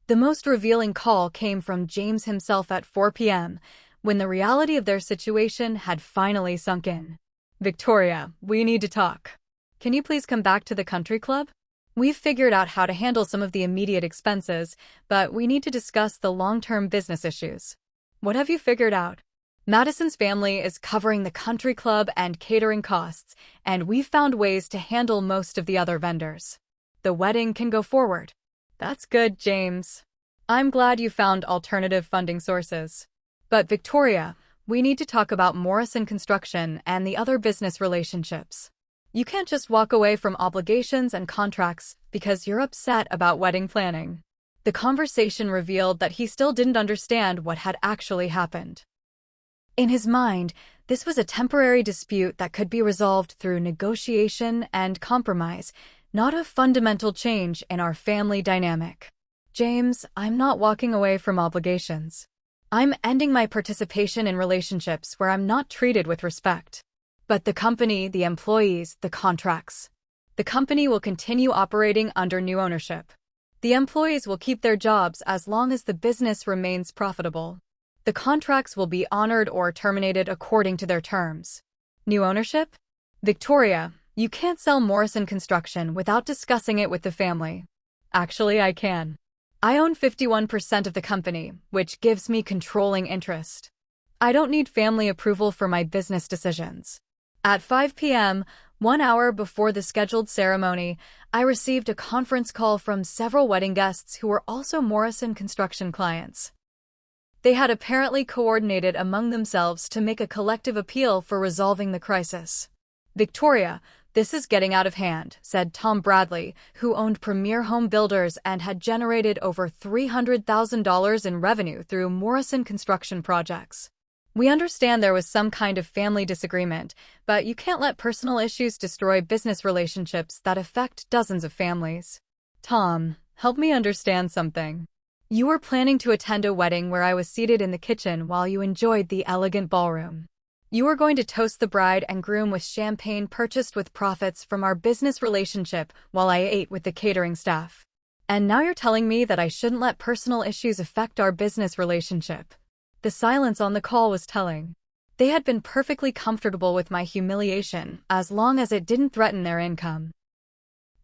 The most revealing call came from James himself at 4 p.m., when the reality of their situation had finally sunk in. Victoria, we need to talk. Can you please come back to the country club? We've figured out how to handle some of the immediate expenses, but we need to discuss the long-term business issues. What have you figured out? Madison's family is covering the country club and catering costs, and we've found ways to handle most of the other vendors. The wedding can go forward. That's good, James. I'm glad you found alternative funding sources. But Victoria, we need to talk about Morrison Construction and the other business relationships. You can't just walk away from obligations and contracts because you're upset about wedding planning. The conversation revealed that he still didn't understand what had actually happened. In his mind, this was a temporary dispute that could be resolved through negotiation and compromise, not a fundamental change in our family dynamic. James, I'm not walking away from obligations. I'm ending my participation in relationships where I'm not treated with respect. But the company, the employees, the contracts. The company will continue operating under new ownership. The employees will keep their jobs as long as the business remains profitable. The contracts will be honored or terminated according to their terms. New ownership? Victoria, you can't sell Morrison Construction without discussing it with the family. Actually, I can. I own 51% of the company, which gives me controlling interest. I don't need family approval for my business decisions. At 5 p.m., 1 hour before the scheduled ceremony, I received a conference call from several wedding guests who were also Morrison Construction clients. They had apparently coordinated among themselves to make a collective appeal for resolving the crisis. Victoria, this is getting out of hand, said Tom Bradley, who owned Premier Home Builders and had generated over $300,000 in revenue through Morrison Construction projects. We understand there was some kind of family disagreement, but you can't let personal issues destroy business relationships that affect dozens of families. Tom, help me understand something. You were planning to attend a wedding where I was seated in the kitchen while you enjoyed the elegant ballroom. You were going to toast the bride and groom with champagne purchased with profits from our business relationship while I ate with the catering staff. And now you're telling me that I shouldn't let personal issues affect our business relationship. The silence on the call was telling. They had been perfectly comfortable with my humiliation as long as it didn't threaten their income.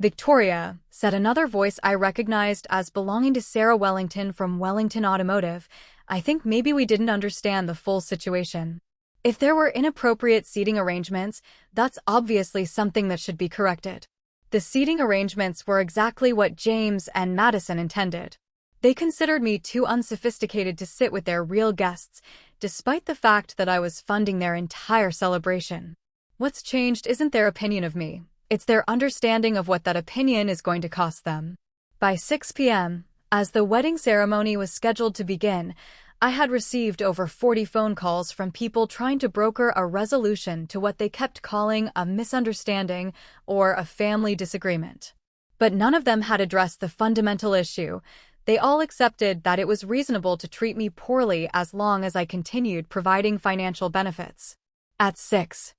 Victoria, said another voice I recognized as belonging to Sarah Wellington from Wellington Automotive, I think maybe we didn't understand the full situation. If there were inappropriate seating arrangements, that's obviously something that should be corrected. The seating arrangements were exactly what James and Madison intended. They considered me too unsophisticated to sit with their real guests, despite the fact that I was funding their entire celebration. What's changed isn't their opinion of me, it's their understanding of what that opinion is going to cost them. By 6 p.m., as the wedding ceremony was scheduled to begin, I had received over 40 phone calls from people trying to broker a resolution to what they kept calling a misunderstanding or a family disagreement. But none of them had addressed the fundamental issue. They all accepted that it was reasonable to treat me poorly as long as I continued providing financial benefits. At 6:30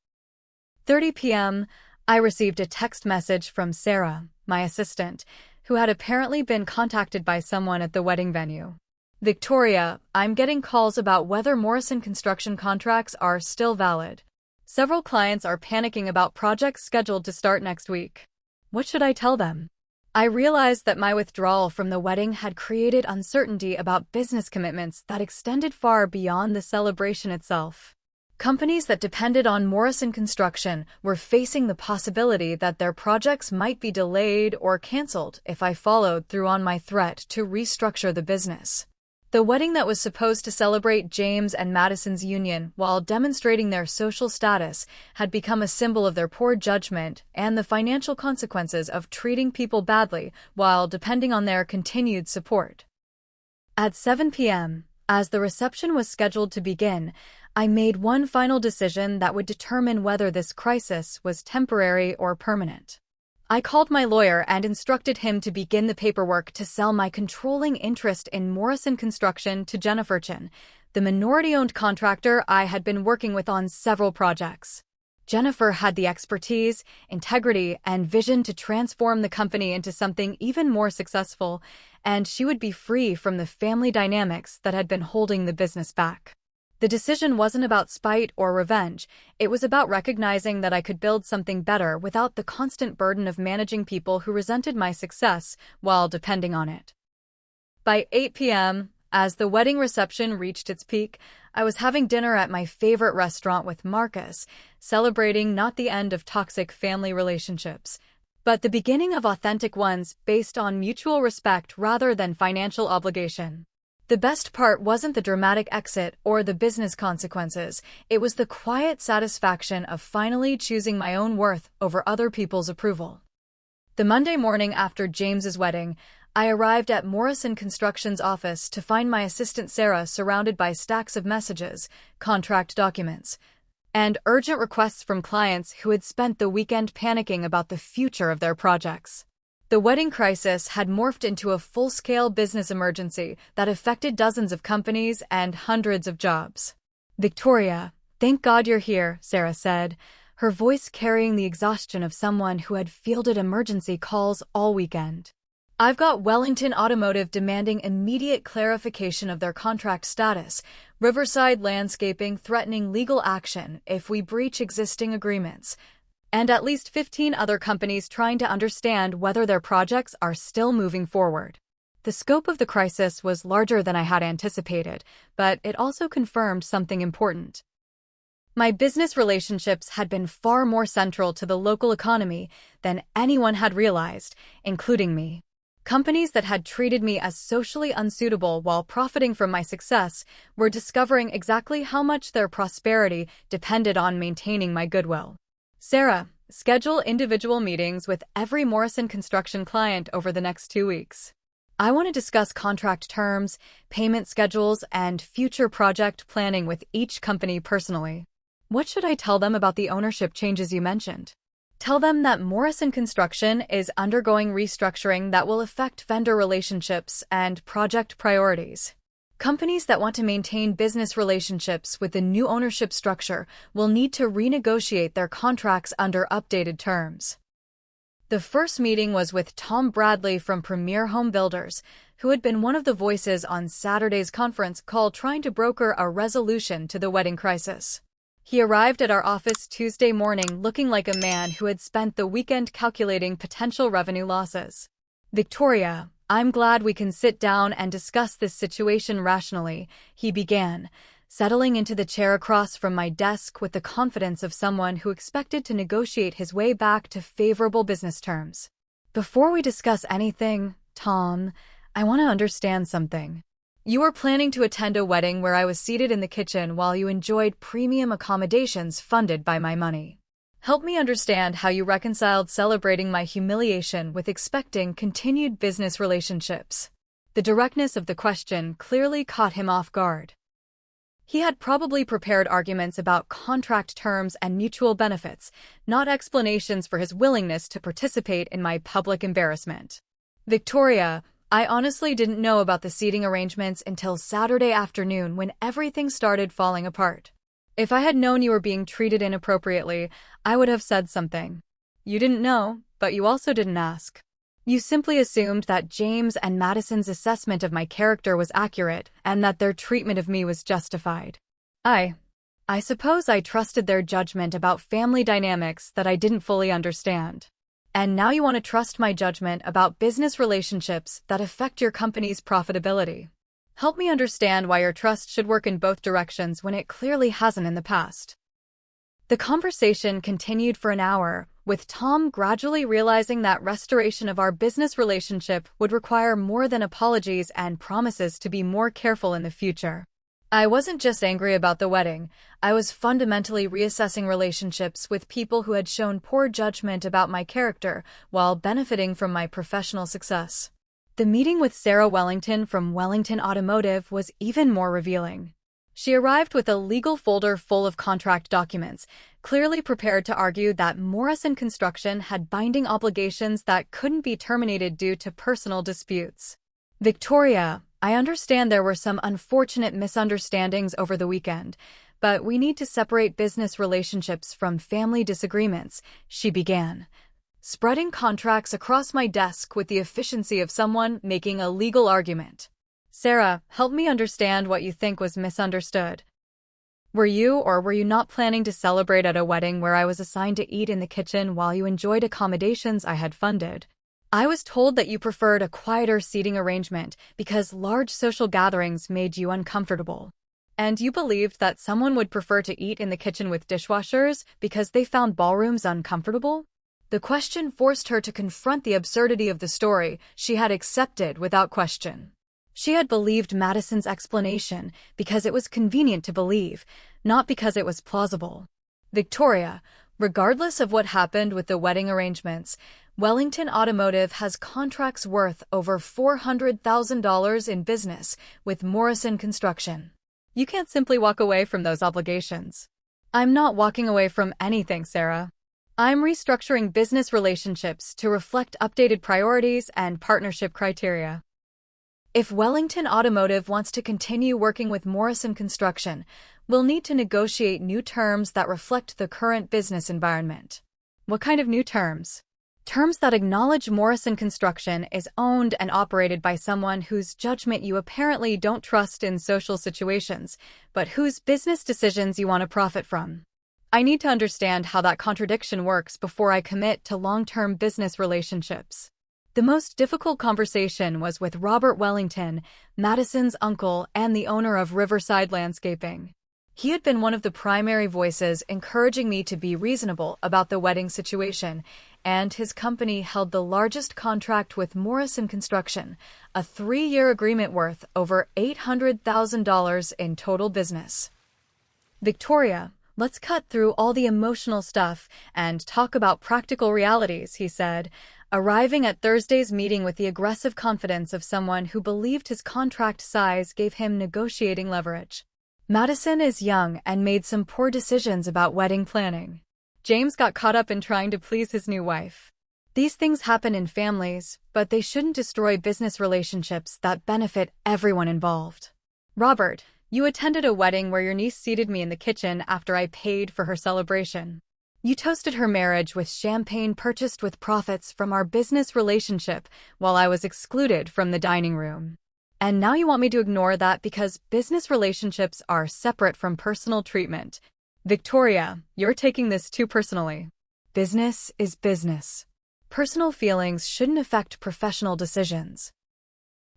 p.m., I received a text message from Sarah, my assistant, who had apparently been contacted by someone at the wedding venue. Victoria, I'm getting calls about whether Morrison construction contracts are still valid. Several clients are panicking about projects scheduled to start next week. What should I tell them? I realized that my withdrawal from the wedding had created uncertainty about business commitments that extended far beyond the celebration itself. Companies that depended on Morrison Construction were facing the possibility that their projects might be delayed or canceled if I followed through on my threat to restructure the business. The wedding that was supposed to celebrate James and Madison's union while demonstrating their social status had become a symbol of their poor judgment and the financial consequences of treating people badly while depending on their continued support. At 7 p.m., as the reception was scheduled to begin, I made one final decision that would determine whether this crisis was temporary or permanent. I called my lawyer and instructed him to begin the paperwork to sell my controlling interest in Morrison Construction to Jennifer Chin, the minority-owned contractor I had been working with on several projects. Jennifer had the expertise, integrity, and vision to transform the company into something even more successful, and she would be free from the family dynamics that had been holding the business back. The decision wasn't about spite or revenge, it was about recognizing that I could build something better without the constant burden of managing people who resented my success while depending on it. By 8 p.m., as the wedding reception reached its peak, I was having dinner at my favorite restaurant with Marcus, celebrating not the end of toxic family relationships, but the beginning of authentic ones based on mutual respect rather than financial obligation. The best part wasn't the dramatic exit or the business consequences, it was the quiet satisfaction of finally choosing my own worth over other people's approval. The Monday morning after James's wedding, I arrived at Morrison Construction's office to find my assistant Sarah surrounded by stacks of messages, contract documents, and urgent requests from clients who had spent the weekend panicking about the future of their projects. The wedding crisis had morphed into a full-scale business emergency that affected dozens of companies and hundreds of jobs. Victoria, thank God you're here, Sarah said, her voice carrying the exhaustion of someone who had fielded emergency calls all weekend. I've got Wellington Automotive demanding immediate clarification of their contract status, Riverside Landscaping threatening legal action if we breach existing agreements, and at least 15 other companies trying to understand whether their projects are still moving forward. The scope of the crisis was larger than I had anticipated, but it also confirmed something important. My business relationships had been far more central to the local economy than anyone had realized, including me. Companies that had treated me as socially unsuitable while profiting from my success were discovering exactly how much their prosperity depended on maintaining my goodwill. Sarah, schedule individual meetings with every Morrison Construction client over the next 2 weeks. I want to discuss contract terms, payment schedules, and future project planning with each company personally. What should I tell them about the ownership changes you mentioned? Tell them that Morrison Construction is undergoing restructuring that will affect vendor relationships and project priorities. Companies that want to maintain business relationships with the new ownership structure will need to renegotiate their contracts under updated terms. The first meeting was with Tom Bradley from Premier Home Builders, who had been one of the voices on Saturday's conference call trying to broker a resolution to the wedding crisis. He arrived at our office Tuesday morning looking like a man who had spent the weekend calculating potential revenue losses. "Victoria, I'm glad we can sit down and discuss this situation rationally," he began, settling into the chair across from my desk with the confidence of someone who expected to negotiate his way back to favorable business terms. "Before we discuss anything, Tom, I want to understand something. You were planning to attend a wedding where I was seated in the kitchen while you enjoyed premium accommodations funded by my money. Help me understand how you reconciled celebrating my humiliation with expecting continued business relationships." The directness of the question clearly caught him off guard. He had probably prepared arguments about contract terms and mutual benefits, not explanations for his willingness to participate in my public embarrassment. "Victoria, I honestly didn't know about the seating arrangements until Saturday afternoon when everything started falling apart. If I had known you were being treated inappropriately, I would have said something. You didn't know, but you also didn't ask. You simply assumed that James and Madison's assessment of my character was accurate and that their treatment of me was justified. I suppose I trusted their judgment about family dynamics that I didn't fully understand. And now you want to trust my judgment about business relationships that affect your company's profitability. Help me understand why your trust should work in both directions when it clearly hasn't in the past." The conversation continued for an hour, with Tom gradually realizing that restoration of our business relationship would require more than apologies and promises to be more careful in the future. I wasn't just angry about the wedding, I was fundamentally reassessing relationships with people who had shown poor judgment about my character while benefiting from my professional success. The meeting with Sarah Wellington from Wellington Automotive was even more revealing. She arrived with a legal folder full of contract documents, clearly prepared to argue that Morrison Construction had binding obligations that couldn't be terminated due to personal disputes. "Victoria, I understand there were some unfortunate misunderstandings over the weekend, but we need to separate business relationships from family disagreements," she began, spreading contracts across my desk with the efficiency of someone making a legal argument. "Sarah, help me understand what you think was misunderstood. Were you or were you not planning to celebrate at a wedding where I was assigned to eat in the kitchen while you enjoyed accommodations I had funded? I was told that you preferred a quieter seating arrangement because large social gatherings made you uncomfortable. And you believed that someone would prefer to eat in the kitchen with dishwashers because they found ballrooms uncomfortable?" The question forced her to confront the absurdity of the story she had accepted without question. She had believed Madison's explanation because it was convenient to believe, not because it was plausible. "Victoria, regardless of what happened with the wedding arrangements, Wellington Automotive has contracts worth over $400,000 in business with Morrison Construction. You can't simply walk away from those obligations." "I'm not walking away from anything, Sarah. I'm restructuring business relationships to reflect updated priorities and partnership criteria. If Wellington Automotive wants to continue working with Morrison Construction, we'll need to negotiate new terms that reflect the current business environment." "What kind of new terms?" "Terms that acknowledge Morrison Construction is owned and operated by someone whose judgment you apparently don't trust in social situations, but whose business decisions you want to profit from. I need to understand how that contradiction works before I commit to long-term business relationships." The most difficult conversation was with Robert Wellington, Madison's uncle and the owner of Riverside Landscaping. He had been one of the primary voices encouraging me to be reasonable about the wedding situation, and his company held the largest contract with Morrison Construction, a 3-year agreement worth over $800,000 in total business. "Victoria, let's cut through all the emotional stuff and talk about practical realities," he said, arriving at Thursday's meeting with the aggressive confidence of someone who believed his contract size gave him negotiating leverage. "Madison is young and made some poor decisions about wedding planning. James got caught up in trying to please his new wife. These things happen in families, but they shouldn't destroy business relationships that benefit everyone involved. Robert, you attended a wedding where your niece seated me in the kitchen after I paid for her celebration. You toasted her marriage with champagne purchased with profits from our business relationship while I was excluded from the dining room. And now you want me to ignore that because business relationships are separate from personal treatment. Victoria, you're taking this too personally. Business is business. Personal feelings shouldn't affect professional decisions.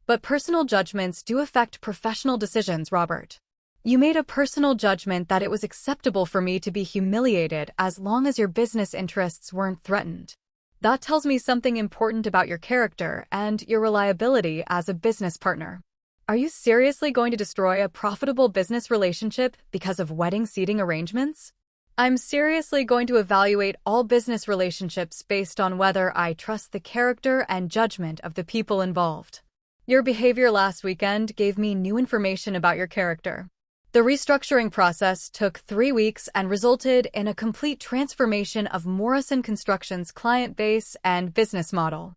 But personal judgments do affect professional decisions, Robert. You made a personal judgment that it was acceptable for me to be humiliated as long as your business interests weren't threatened. That tells me something important about your character and your reliability as a business partner. Are you seriously going to destroy a profitable business relationship because of wedding seating arrangements? I'm seriously going to evaluate all business relationships based on whether I trust the character and judgment of the people involved. Your behavior last weekend gave me new information about your character. The restructuring process took 3 weeks and resulted in a complete transformation of Morrison Construction's client base and business model.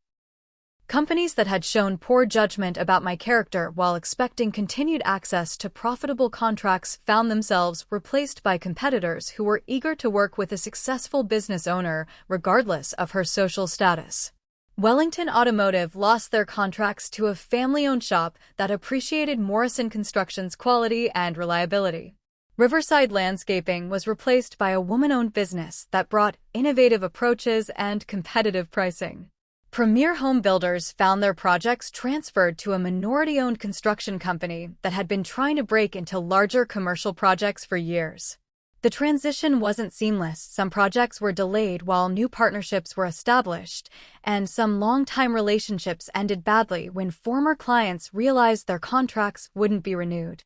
Companies that had shown poor judgment about my character while expecting continued access to profitable contracts found themselves replaced by competitors who were eager to work with a successful business owner regardless of her social status. Wellington Automotive lost their contracts to a family-owned shop that appreciated Morrison Construction's quality and reliability. Riverside Landscaping was replaced by a woman-owned business that brought innovative approaches and competitive pricing. Premier Home Builders found their projects transferred to a minority-owned construction company that had been trying to break into larger commercial projects for years. The transition wasn't seamless. Some projects were delayed while new partnerships were established, and some long-time relationships ended badly when former clients realized their contracts wouldn't be renewed.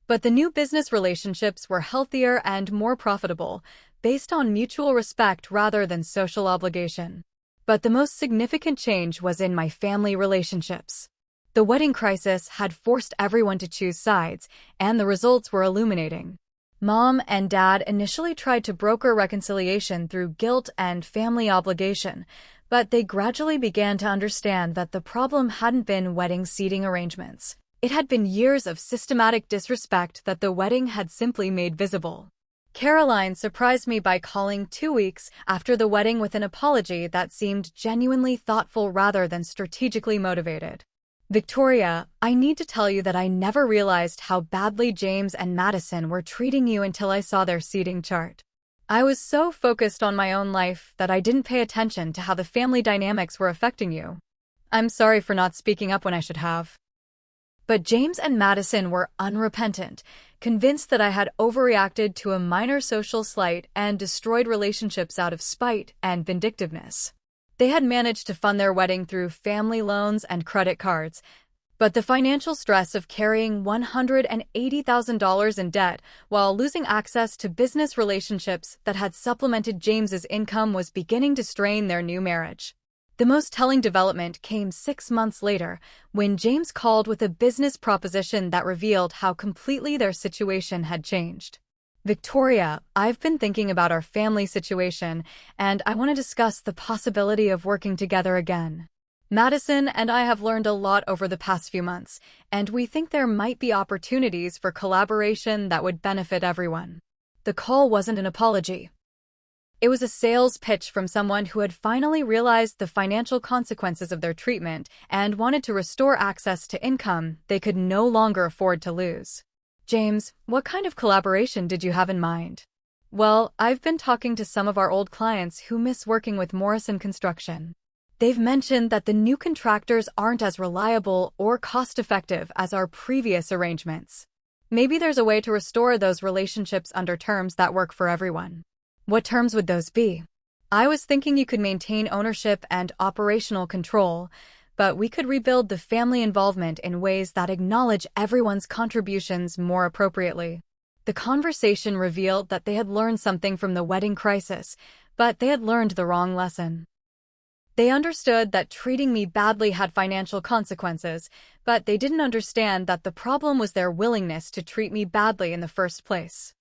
But the new business relationships were healthier and more profitable, based on mutual respect rather than social obligation. But the most significant change was in my family relationships. The wedding crisis had forced everyone to choose sides, and the results were illuminating. Mom and Dad initially tried to broker reconciliation through guilt and family obligation, but they gradually began to understand that the problem hadn't been wedding seating arrangements. It had been years of systematic disrespect that the wedding had simply made visible. Caroline surprised me by calling 2 weeks after the wedding with an apology that seemed genuinely thoughtful rather than strategically motivated. Victoria, I need to tell you that I never realized how badly James and Madison were treating you until I saw their seating chart. I was so focused on my own life that I didn't pay attention to how the family dynamics were affecting you. I'm sorry for not speaking up when I should have. But James and Madison were unrepentant, convinced that I had overreacted to a minor social slight and destroyed relationships out of spite and vindictiveness. They had managed to fund their wedding through family loans and credit cards, but the financial stress of carrying $180,000 in debt while losing access to business relationships that had supplemented James's income was beginning to strain their new marriage. The most telling development came 6 months later, when James called with a business proposition that revealed how completely their situation had changed. Victoria, I've been thinking about our family situation, and I want to discuss the possibility of working together again. Madison and I have learned a lot over the past few months, and we think there might be opportunities for collaboration that would benefit everyone. The call wasn't an apology. It was a sales pitch from someone who had finally realized the financial consequences of their treatment and wanted to restore access to income they could no longer afford to lose. James, what kind of collaboration did you have in mind? Well, I've been talking to some of our old clients who miss working with Morrison Construction. They've mentioned that the new contractors aren't as reliable or cost-effective as our previous arrangements. Maybe there's a way to restore those relationships under terms that work for everyone. What terms would those be? I was thinking you could maintain ownership and operational control, but we could rebuild the family involvement in ways that acknowledge everyone's contributions more appropriately. The conversation revealed that they had learned something from the wedding crisis, but they had learned the wrong lesson. They understood that treating me badly had financial consequences, but they didn't understand that the problem was their willingness to treat me badly in the first place.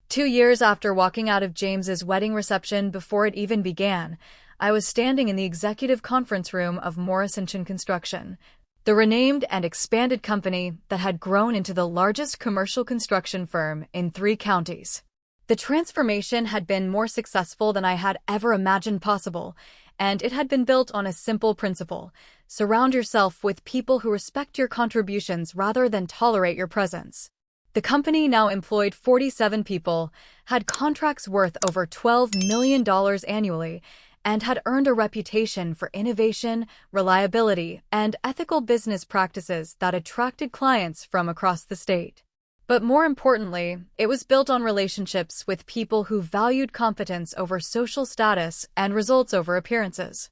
2 years after walking out of James's wedding reception before it even began, I was standing in the executive conference room of Morrison Construction, the renamed and expanded company that had grown into the largest commercial construction firm in 3 counties. The transformation had been more successful than I had ever imagined possible, and it had been built on a simple principle: surround yourself with people who respect your contributions rather than tolerate your presence. The company now employed 47 people, had contracts worth over $12 million annually, and had earned a reputation for innovation, reliability, and ethical business practices that attracted clients from across the state. But more importantly, it was built on relationships with people who valued competence over social status and results over appearances.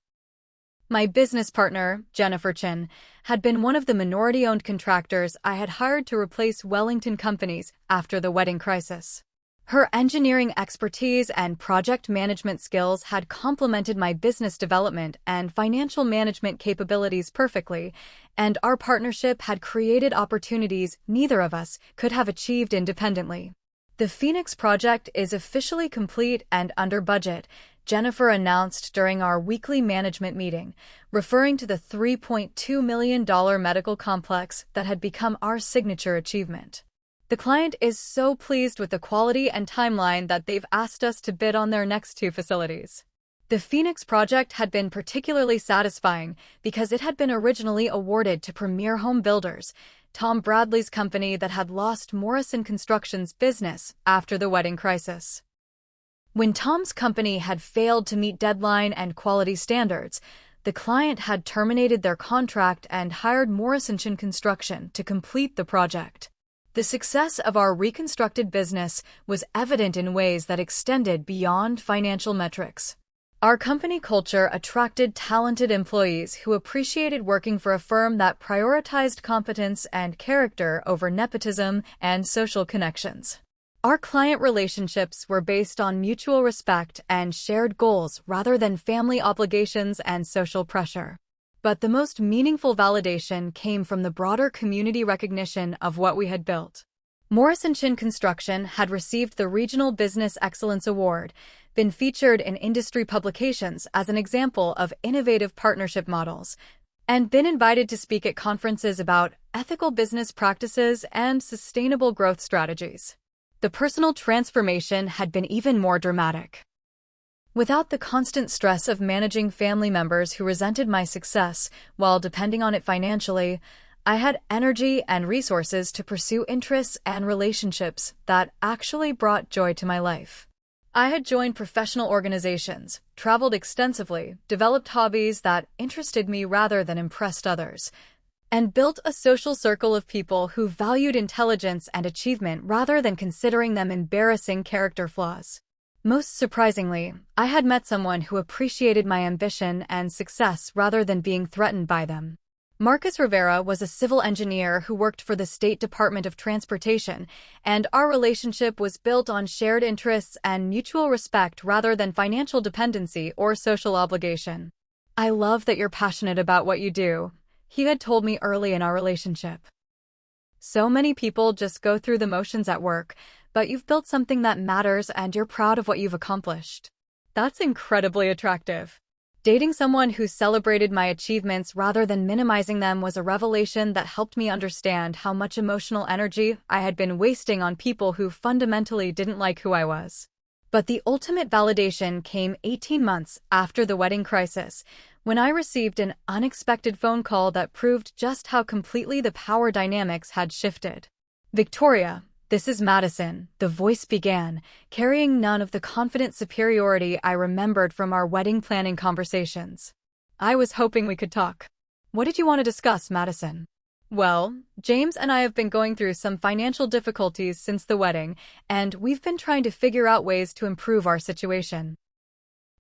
My business partner, Jennifer Chin, had been one of the minority-owned contractors I had hired to replace Wellington companies after the wedding crisis. Her engineering expertise and project management skills had complemented my business development and financial management capabilities perfectly, and our partnership had created opportunities neither of us could have achieved independently. The Phoenix project is officially complete and under budget, Jennifer announced during our weekly management meeting, referring to the $3.2 million medical complex that had become our signature achievement. The client is so pleased with the quality and timeline that they've asked us to bid on their next 2 facilities. The Phoenix project had been particularly satisfying because it had been originally awarded to Premier Home Builders, Tom Bradley's company that had lost Morrison Construction's business after the wedding crisis. When Tom's company had failed to meet deadline and quality standards, the client had terminated their contract and hired Morrison Construction to complete the project. The success of our reconstructed business was evident in ways that extended beyond financial metrics. Our company culture attracted talented employees who appreciated working for a firm that prioritized competence and character over nepotism and social connections. Our client relationships were based on mutual respect and shared goals rather than family obligations and social pressure. But the most meaningful validation came from the broader community recognition of what we had built. Morrison Construction had received the Regional Business Excellence Award, been featured in industry publications as an example of innovative partnership models, and been invited to speak at conferences about ethical business practices and sustainable growth strategies. The personal transformation had been even more dramatic. Without the constant stress of managing family members who resented my success while depending on it financially, I had energy and resources to pursue interests and relationships that actually brought joy to my life. I had joined professional organizations, traveled extensively, developed hobbies that interested me rather than impressed others, and built a social circle of people who valued intelligence and achievement rather than considering them embarrassing character flaws. Most surprisingly, I had met someone who appreciated my ambition and success rather than being threatened by them. Marcus Rivera was a civil engineer who worked for the State Department of Transportation, and our relationship was built on shared interests and mutual respect rather than financial dependency or social obligation. "I love that you're passionate about what you do," he had told me early in our relationship. "So many people just go through the motions at work, but you've built something that matters and you're proud of what you've accomplished." That's incredibly attractive. Dating someone who celebrated my achievements rather than minimizing them was a revelation that helped me understand how much emotional energy I had been wasting on people who fundamentally didn't like who I was. But the ultimate validation came 18 months after the wedding crisis, when I received an unexpected phone call that proved just how completely the power dynamics had shifted. "Victoria, this is Madison," the voice began, carrying none of the confident superiority I remembered from our wedding planning conversations. "I was hoping we could talk." "What did you want to discuss, Madison?" "Well, James and I have been going through some financial difficulties since the wedding, and we've been trying to figure out ways to improve our situation.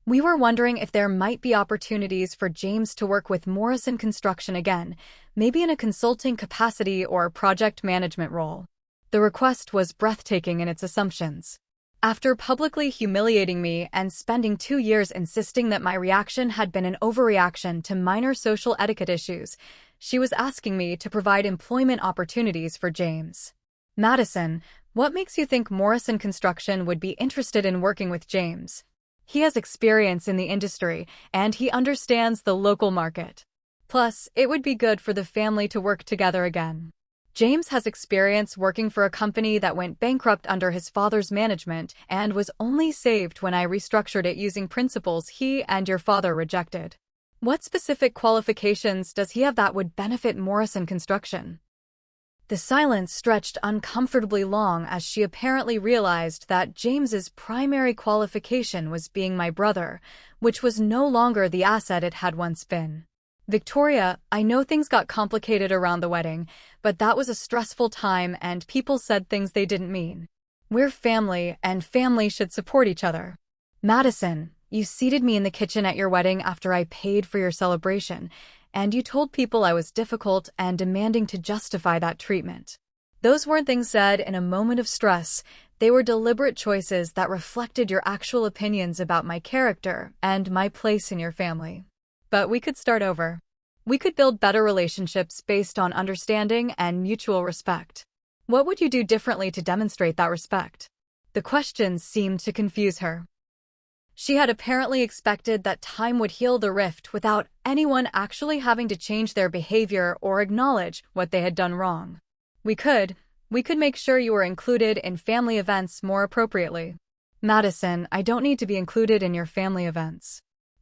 We were wondering if there might be opportunities for James to work with Morrison Construction again, maybe in a consulting capacity or project management role." The request was breathtaking in its assumptions. After publicly humiliating me and spending 2 years insisting that my reaction had been an overreaction to minor social etiquette issues, she was asking me to provide employment opportunities for James. "Madison, What makes you think Morrison Construction would be interested in working with James? He has experience in the industry, and he understands the local market. Plus, it would be good for the family to work together again. James has experience working for a company that went bankrupt under his father's management and was only saved when I restructured it using principles he and your father rejected. What specific qualifications does he have that would benefit Morrison Construction? The silence stretched uncomfortably long as she apparently realized that James's primary qualification was being my brother, which was no longer the asset it had once been. Victoria, I know things got complicated around the wedding, but that was a stressful time and people said things they didn't mean. We're family, and family should support each other. Madison, you seated me in the kitchen at your wedding after I paid for your celebration, and you told people I was difficult and demanding to justify that treatment. Those weren't things said in a moment of stress. They were deliberate choices that reflected your actual opinions about my character and my place in your family. But we could start over. We could build better relationships based on understanding and mutual respect. What would you do differently to demonstrate that respect? The questions seemed to confuse her. She had apparently expected that time would heal the rift without anyone actually having to change their behavior or acknowledge what they had done wrong. We could make sure you were included in family events more appropriately. Madison, I don't need to be included in your family events.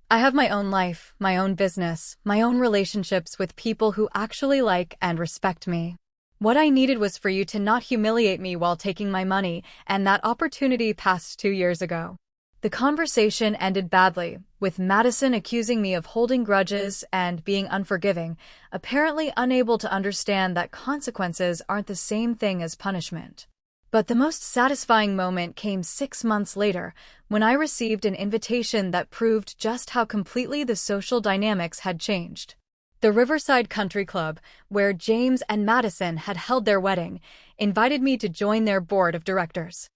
I have my own life, my own business, my own relationships with people who actually like and respect me. What I needed was for you to not humiliate me while taking my money, and that opportunity passed 2 years ago. The conversation ended badly, with Madison accusing me of holding grudges and being unforgiving, apparently unable to understand that consequences aren't the same thing as punishment. But the most satisfying moment came 6 months later, when I received an invitation that proved just how completely the social dynamics had changed. The Riverside Country Club, where James and Madison had held their wedding, invited me to join their board of directors.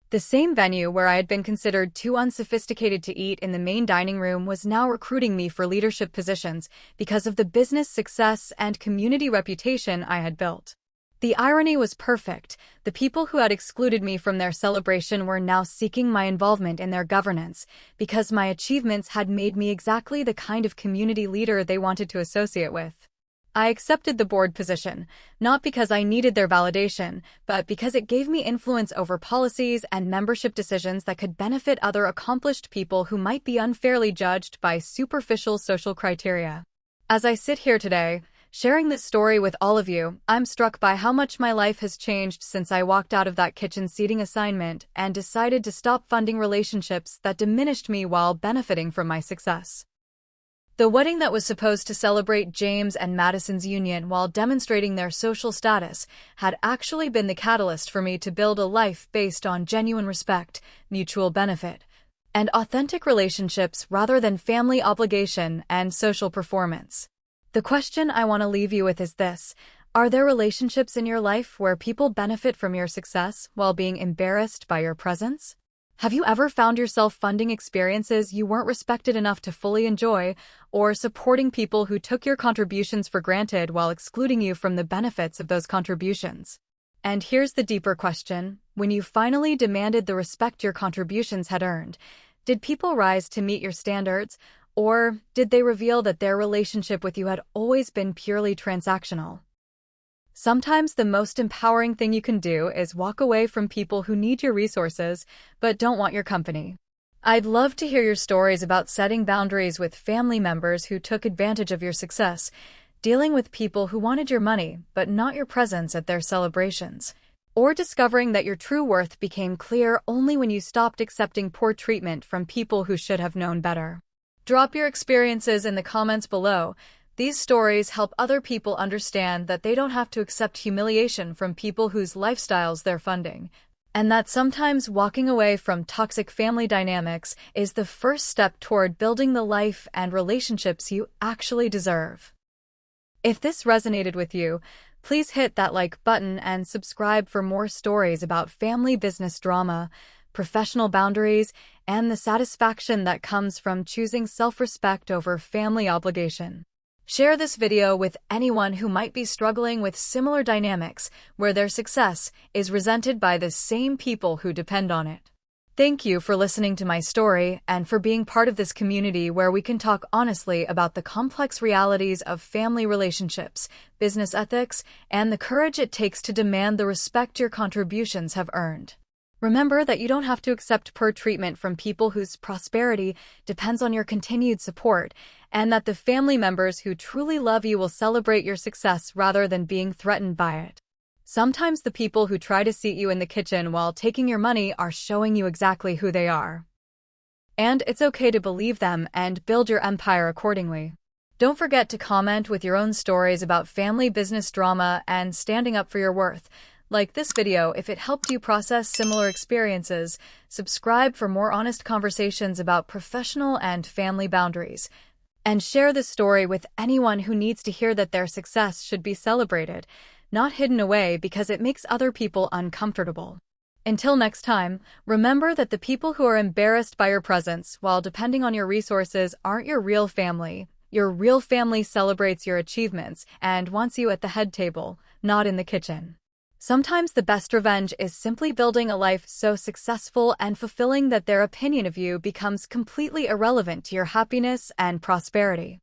The same venue where I had been considered too unsophisticated to eat in the main dining room was now recruiting me for leadership positions because of the business success and community reputation I had built. The irony was perfect. The people who had excluded me from their celebration were now seeking my involvement in their governance because my achievements had made me exactly the kind of community leader they wanted to associate with. I accepted the board position, not because I needed their validation, but because it gave me influence over policies and membership decisions that could benefit other accomplished people who might be unfairly judged by superficial social criteria. As I sit here today, sharing this story with all of you, I'm struck by how much my life has changed since I walked out of that kitchen seating assignment and decided to stop funding relationships that diminished me while benefiting from my success. The wedding that was supposed to celebrate James and Madison's union while demonstrating their social status had actually been the catalyst for me to build a life based on genuine respect, mutual benefit, and authentic relationships rather than family obligation and social performance. The question I want to leave you with is this: are there relationships in your life where people benefit from your success while being embarrassed by your presence? Have you ever found yourself funding experiences you weren't respected enough to fully enjoy, or supporting people who took your contributions for granted while excluding you from the benefits of those contributions? And here's the deeper question: when you finally demanded the respect your contributions had earned, did people rise to meet your standards? Or did they reveal that their relationship with you had always been purely transactional? Sometimes the most empowering thing you can do is walk away from people who need your resources but don't want your company. I'd love to hear your stories about setting boundaries with family members who took advantage of your success, dealing with people who wanted your money but not your presence at their celebrations, or discovering that your true worth became clear only when you stopped accepting poor treatment from people who should have known better. Drop your experiences in the comments below. These stories help other people understand that they don't have to accept humiliation from people whose lifestyles they're funding, and that sometimes walking away from toxic family dynamics is the first step toward building the life and relationships you actually deserve. If this resonated with you, please hit that like button and subscribe for more stories about family business drama, professional boundaries, and the satisfaction that comes from choosing self-respect over family obligation. Share this video with anyone who might be struggling with similar dynamics where their success is resented by the same people who depend on it. Thank you for listening to my story and for being part of this community where we can talk honestly about the complex realities of family relationships, business ethics, and the courage it takes to demand the respect your contributions have earned. Remember that you don't have to accept poor treatment from people whose prosperity depends on your continued support, and that the family members who truly love you will celebrate your success rather than being threatened by it. Sometimes the people who try to seat you in the kitchen while taking your money are showing you exactly who they are. And it's okay to believe them and build your empire accordingly. Don't forget to comment with your own stories about family business drama and standing up for your worth. Like this video if it helped you process similar experiences. Subscribe for more honest conversations about professional and family boundaries. And share this story with anyone who needs to hear that their success should be celebrated, not hidden away because it makes other people uncomfortable. Until next time, remember that the people who are embarrassed by your presence while depending on your resources aren't your real family. Your real family celebrates your achievements and wants you at the head table, not in the kitchen. Sometimes the best revenge is simply building a life so successful and fulfilling that their opinion of you becomes completely irrelevant to your happiness and prosperity.